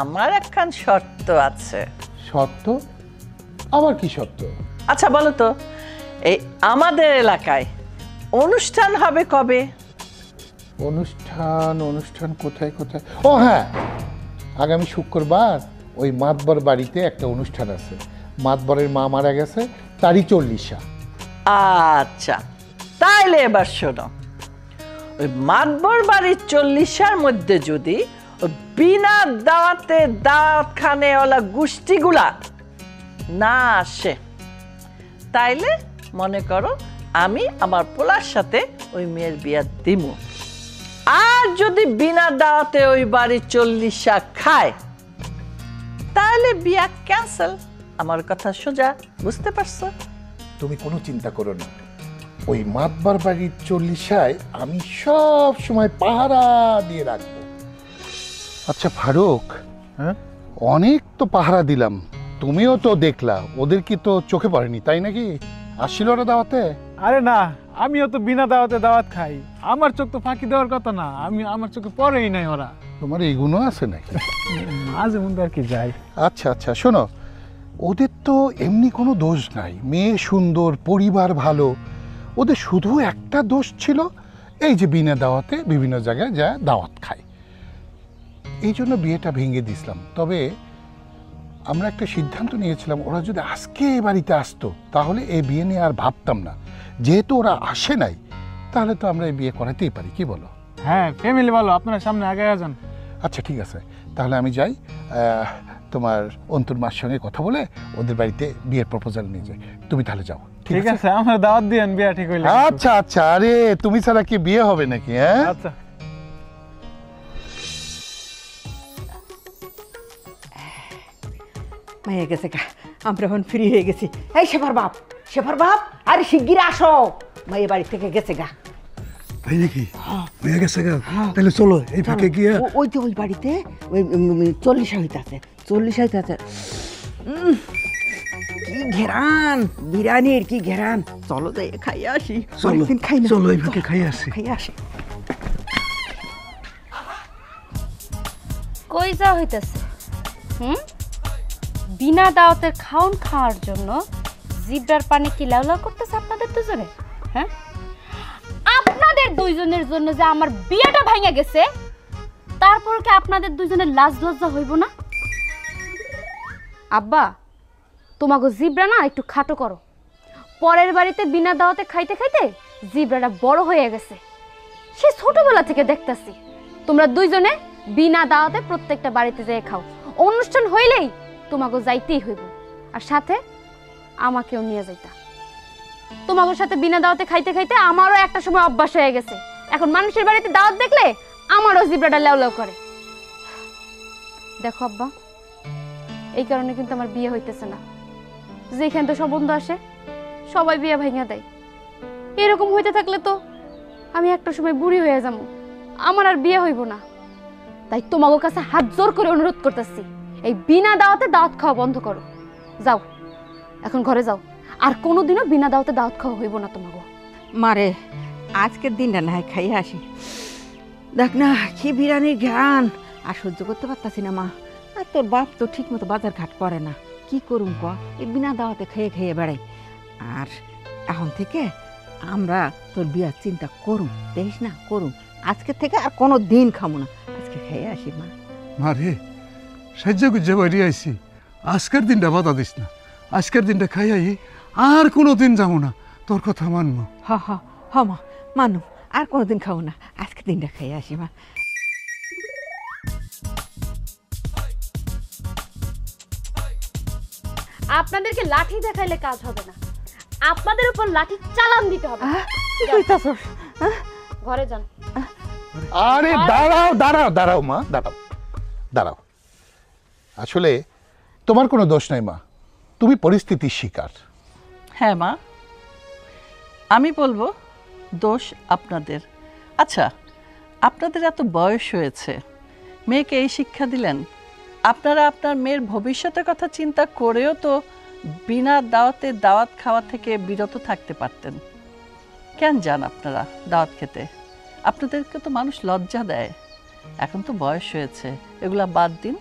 Speaker 4: আমার একখান শর্ত আছে।
Speaker 8: শর্ত? আবার কি শর্ত?
Speaker 4: আচ্ছা বলো তো, এই আমাদের এলাকায় অনুষ্ঠান হবে কবে?
Speaker 8: অনুষ্ঠান? অনুষ্ঠান কোথায় কোথায়? ও হ্যাঁ, আগামী শুক্রবার ওই মাতবর বাড়িতে একটা অনুষ্ঠান আছে। মাতবরের মা মারা গেছে, তারই 40।
Speaker 4: আচ্ছা, তাইলে এবার শোনো, ওই মাতবর বাড়ির 40 মধ্যে যদি বিনা দাওয়াতে দাওয়াত খানে ওলা গোষ্ঠীগুলা না আসে, তাইলে মনে করো আমি আমার পোলার সাথে ওই মেয়ের বিয়া দিব। আর যদি বিনা দাওয়াতে ওই বাড়ির 40 খায়, তাহলে বিয়া ক্যান্সেল। আমার কথা সোজা, বুঝতে পারছো?
Speaker 8: তুমি কোনো চিন্তা করো না, ওই মাতবার বাড়ির 40 আমি সব সময় পাহারা দিয়ে রাখবো। আচ্ছা ফারুক, হ্যাঁ, অনেক তো পাহারা দিলাম, তুমিও তো দেখলা, ওদের কি তো চোখে পড়েনি তাই নাকি? আসছিল ওরা দাওয়াতে?
Speaker 2: আরে না, আমিও তো বিনা দাওয়াতে দাওয়াত খাই, আমার চোখ তো ফাঁকি দেওয়ার কথা না, আমার চোখে পড়েই নাই ওরা।
Speaker 8: তোমার এইগুলো আছে নাকি?
Speaker 2: মাঝে মধ্যে আর কি যাই।
Speaker 8: আচ্ছা আচ্ছা, শোনো, ওদের তো এমনি কোনো দোষ নাই, মেয়ে সুন্দর, পরিবার ভালো। ওদের শুধু একটা দোষ ছিল, এই যে বিনা দাওয়াতে বিভিন্ন জায়গায় যা দাওয়াত খায়, এই জন্য বিয়েটা ভেঙে দিছিলাম। তবে আমরা একটা সিদ্ধান্ত নিয়েছিলাম, ওরা যদি আজকে এই বাড়িতে আসতো তাহলে এই বিয়ে নিয়ে আর ভাবতাম না। যেহেতু ওরা আসে নাই, তাহলে তো আমরা এই বিয়ে করাতেই পারি, কি বলো?
Speaker 2: হ্যাঁ, ফ্যামিলি ভালো, আপনারা সামনে আগে যান।
Speaker 8: আচ্ছা ঠিক আছে, তাহলে আমি যাই, তোমার অন্তুর মার সঙ্গে কথা বলে ওদের বাড়িতে বিয়ের প্রপোজাল নিয়ে যাই। তুমি তাহলে যাও,
Speaker 2: ঠিক আছে? আমার দাওয়াত দিয়েন, বিয়ে ঠিক হইলে।
Speaker 8: আচ্ছা আচ্ছা, আরে তুমি ছাড়া কি বিয়ে হবে নাকি? হ্যাঁ
Speaker 2: আচ্ছা।
Speaker 7: মাইয়া গেছে গা, আমরা এখন ফ্রি হয়ে গেছি। এই শেফার বাপ, শেফার বাপ, আরে শিগগির আসো, মাইয়া বাড়ি থেকে গেছে গা।
Speaker 6: তাই নাকি? হয়ে গেছে গা? তাহলে চলো এই ফাঁকে গিয়ে।
Speaker 7: ওই যে ওই বাড়িতে ওই 40 হইতাছে, 40 হইতাছে। কি ঘেরান, বিরিয়ানির কি ঘেরান। চলো যাই খাই আসি।
Speaker 6: চলো
Speaker 7: খাই না,
Speaker 6: চলো এই ফাঁকে খাই আসি।
Speaker 7: খাই আসি।
Speaker 1: কই যা হইতেছে? বিনা দাওয়াতের খাওন খাওয়ার জন্য জিব্রার পানি কি লাউ লাউ করতেছে আপনাদের দুজনে? হ্যাঁ, আপনাদের দুইজনের জন্য যে আমার বিয়েটা ভেঙে গেছে, তারপর কি আপনাদের দুইজনের লাজ লজ্জা হইব না? আব্বা, তোমাকে জিব্রা না একটু খাটো করো। পরের বাড়িতে বিনা দাওয়াতে খাইতে খাইতে জিব্রাটা বড় হয়ে গেছে। সে ছোটবেলা থেকে দেখতেছি তোমরা দুইজনে বিনা দাওয়াতে প্রত্যেকটা বাড়িতে যেয়ে খাও। অনুষ্ঠান হইলেই তোমাকে যাইতেই হইব, আর সাথে আমাকেও নিয়ে যাইতা। তোমাদের সাথে বিনা দাওয়াতে খাইতে খাইতে আমারও একটা সময় অভ্যাস হয়ে গেছে। এখন মানুষের বাড়িতে দাওয়াত দেখলে আমারও জিব্রাটা লেউ লেউ করে। দেখো আব্বা, এই কারণে কিন্তু আমার বিয়ে হইতেছে না। যেখান তো সম্বন্ধ আসে সবাই বিয়ে ভাঙা দেয়। এরকম হইতে থাকলে তো আমি একটা সময় বুড়ি হয়ে যাবো, আমার আর বিয়ে হইব না। তাই তোমাদের কাছে হাত জোর করে অনুরোধ করতেছি, এই বিনা দাওয়াতে দাওয়াত খাওয়া বন্ধ করো। যাও, এখন ঘরে যাও, আর কোনোদিনও বিনা দাওয়াতে দাওয়াত খাওয়া হইব না তোমাকে।
Speaker 7: মারে আজকের দিনটা না খাইয়ে আসি। দেখ না কি বিরিয়ানির ঘ্রাণ, আর সহ্য করতে পারতাছি না মা। আর তোর বাপ তো ঠিক মতো বাজার ঘাট করে না, কি করুম ক, এই বিনা দাওয়াতে খেয়ে খেয়ে বেড়াই। আর এখন থেকে আমরা তোর বিয়ার চিন্তা করুম, দেখিস না করুম। আজকে থেকে আর কোনো দিন খামো না, আজকে খেয়ে আসি মা।
Speaker 6: মারে সাহায্য গুজ্জে বাড়ি আইসি, আজকের দিনটা বাধা দিস না। আজকের দিনটা খাই আই, আর কোনো দিন যাবো না, তোর কথা মানবো।
Speaker 7: হ হ হ মা, মানু আর কোনো দিন খাবো না, আজকে দিনটা খেয়ে আসি মা।
Speaker 1: আপনাদেরকে লাঠি দেখাইলে কাজ হবে না, আপনাদের উপর লাঠি চালান দিতে হবে।
Speaker 7: কি কইতাছস?
Speaker 1: ঘরে যান।
Speaker 8: আরে দাঁড়াও দাঁড়াও দাঁড়াও মা, দাঁড়াও দাঁড়াও। আসলে তোমার কোনো দোষ নাই মা, তুমি পরিস্থিতির শিকার।
Speaker 4: হ্যাঁ মা, আমি বলবো দোষ আপনাদের। আচ্ছা, আপনাদের এত বয়স হয়েছে, মেয়েকে এই শিক্ষা দিলেন, আপনারা আপনার মেয়ের ভবিষ্যতের কথা চিন্তা করেও তো বিনা দাওয়াতে দাওয়াত খাওয়া থেকে বিরত থাকতে পারতেন। কেন যান আপনারা দাওয়াত খেতে? আপনাদেরকে তো মানুষ লজ্জা দেয়। এখন তো বয়স হয়েছে, এগুলা বাদ দিন,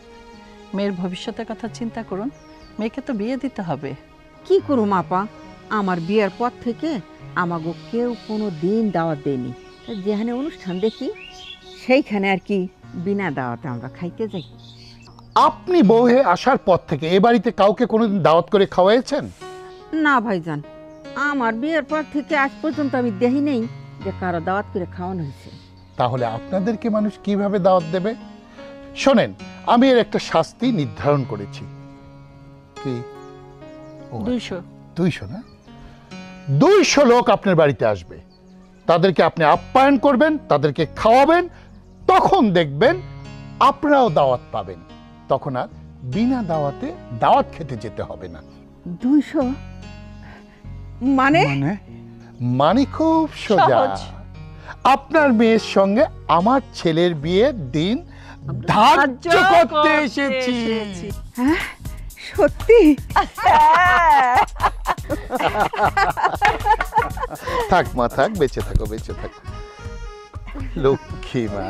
Speaker 4: মেয়ের ভবিষ্যতের কথা চিন্তা করুন। মেয়েকে তো বিয়ে দিতে হবে।
Speaker 7: কি করুম আপা, আমার বিয়ের পর থেকে আমাগো কেউ কোনো দিন দাওয়াত দেয়নি। যেখানে অনুষ্ঠান দেখি সেইখানে আর কি বিনা দাওয়াতে আমরা খাইতে যাই।
Speaker 8: আপনি বউ হয়ে আসার পর থেকে এ বাড়িতে কাউকে কোনোদিন দাওয়াত করে খাওয়াইছেন?
Speaker 7: না ভাইজান, আমার বিয়ের পর থেকে আজ পর্যন্ত আমি দেখি নেই যে কারো দাওয়াত করে খাওয়ানো হয়েছে।
Speaker 8: তাহলে আপনাদেরকে মানুষ কিভাবে দাওয়াত দেবে? শোনেন, আমি এর একটা শাস্তি নির্ধারণ করেছি। কি? 200 না? 200 লোক আপনার বাড়িতে আসবে, তাদেরকে আপনি আপ্যায়ন করবেন, তাদেরকে খাওয়াবেন, তখন দেখবেন আপনারাও দাওয়াত পাবেন। তখন আর বিনা দাওয়াতে দাওয়াত খেতে যেতে হবে না।
Speaker 7: 200 মানে?
Speaker 8: মানে খুব সোজা। আপনার মেয়ের সঙ্গে আমার ছেলের বিয়ের দিন ধার্য করতে এসেছি।
Speaker 7: হ্যাঁ সত্যি?
Speaker 8: থাক মা থাক, বেঁচে থাকো বেঁচে থাকো, লক্ষ্মী মা।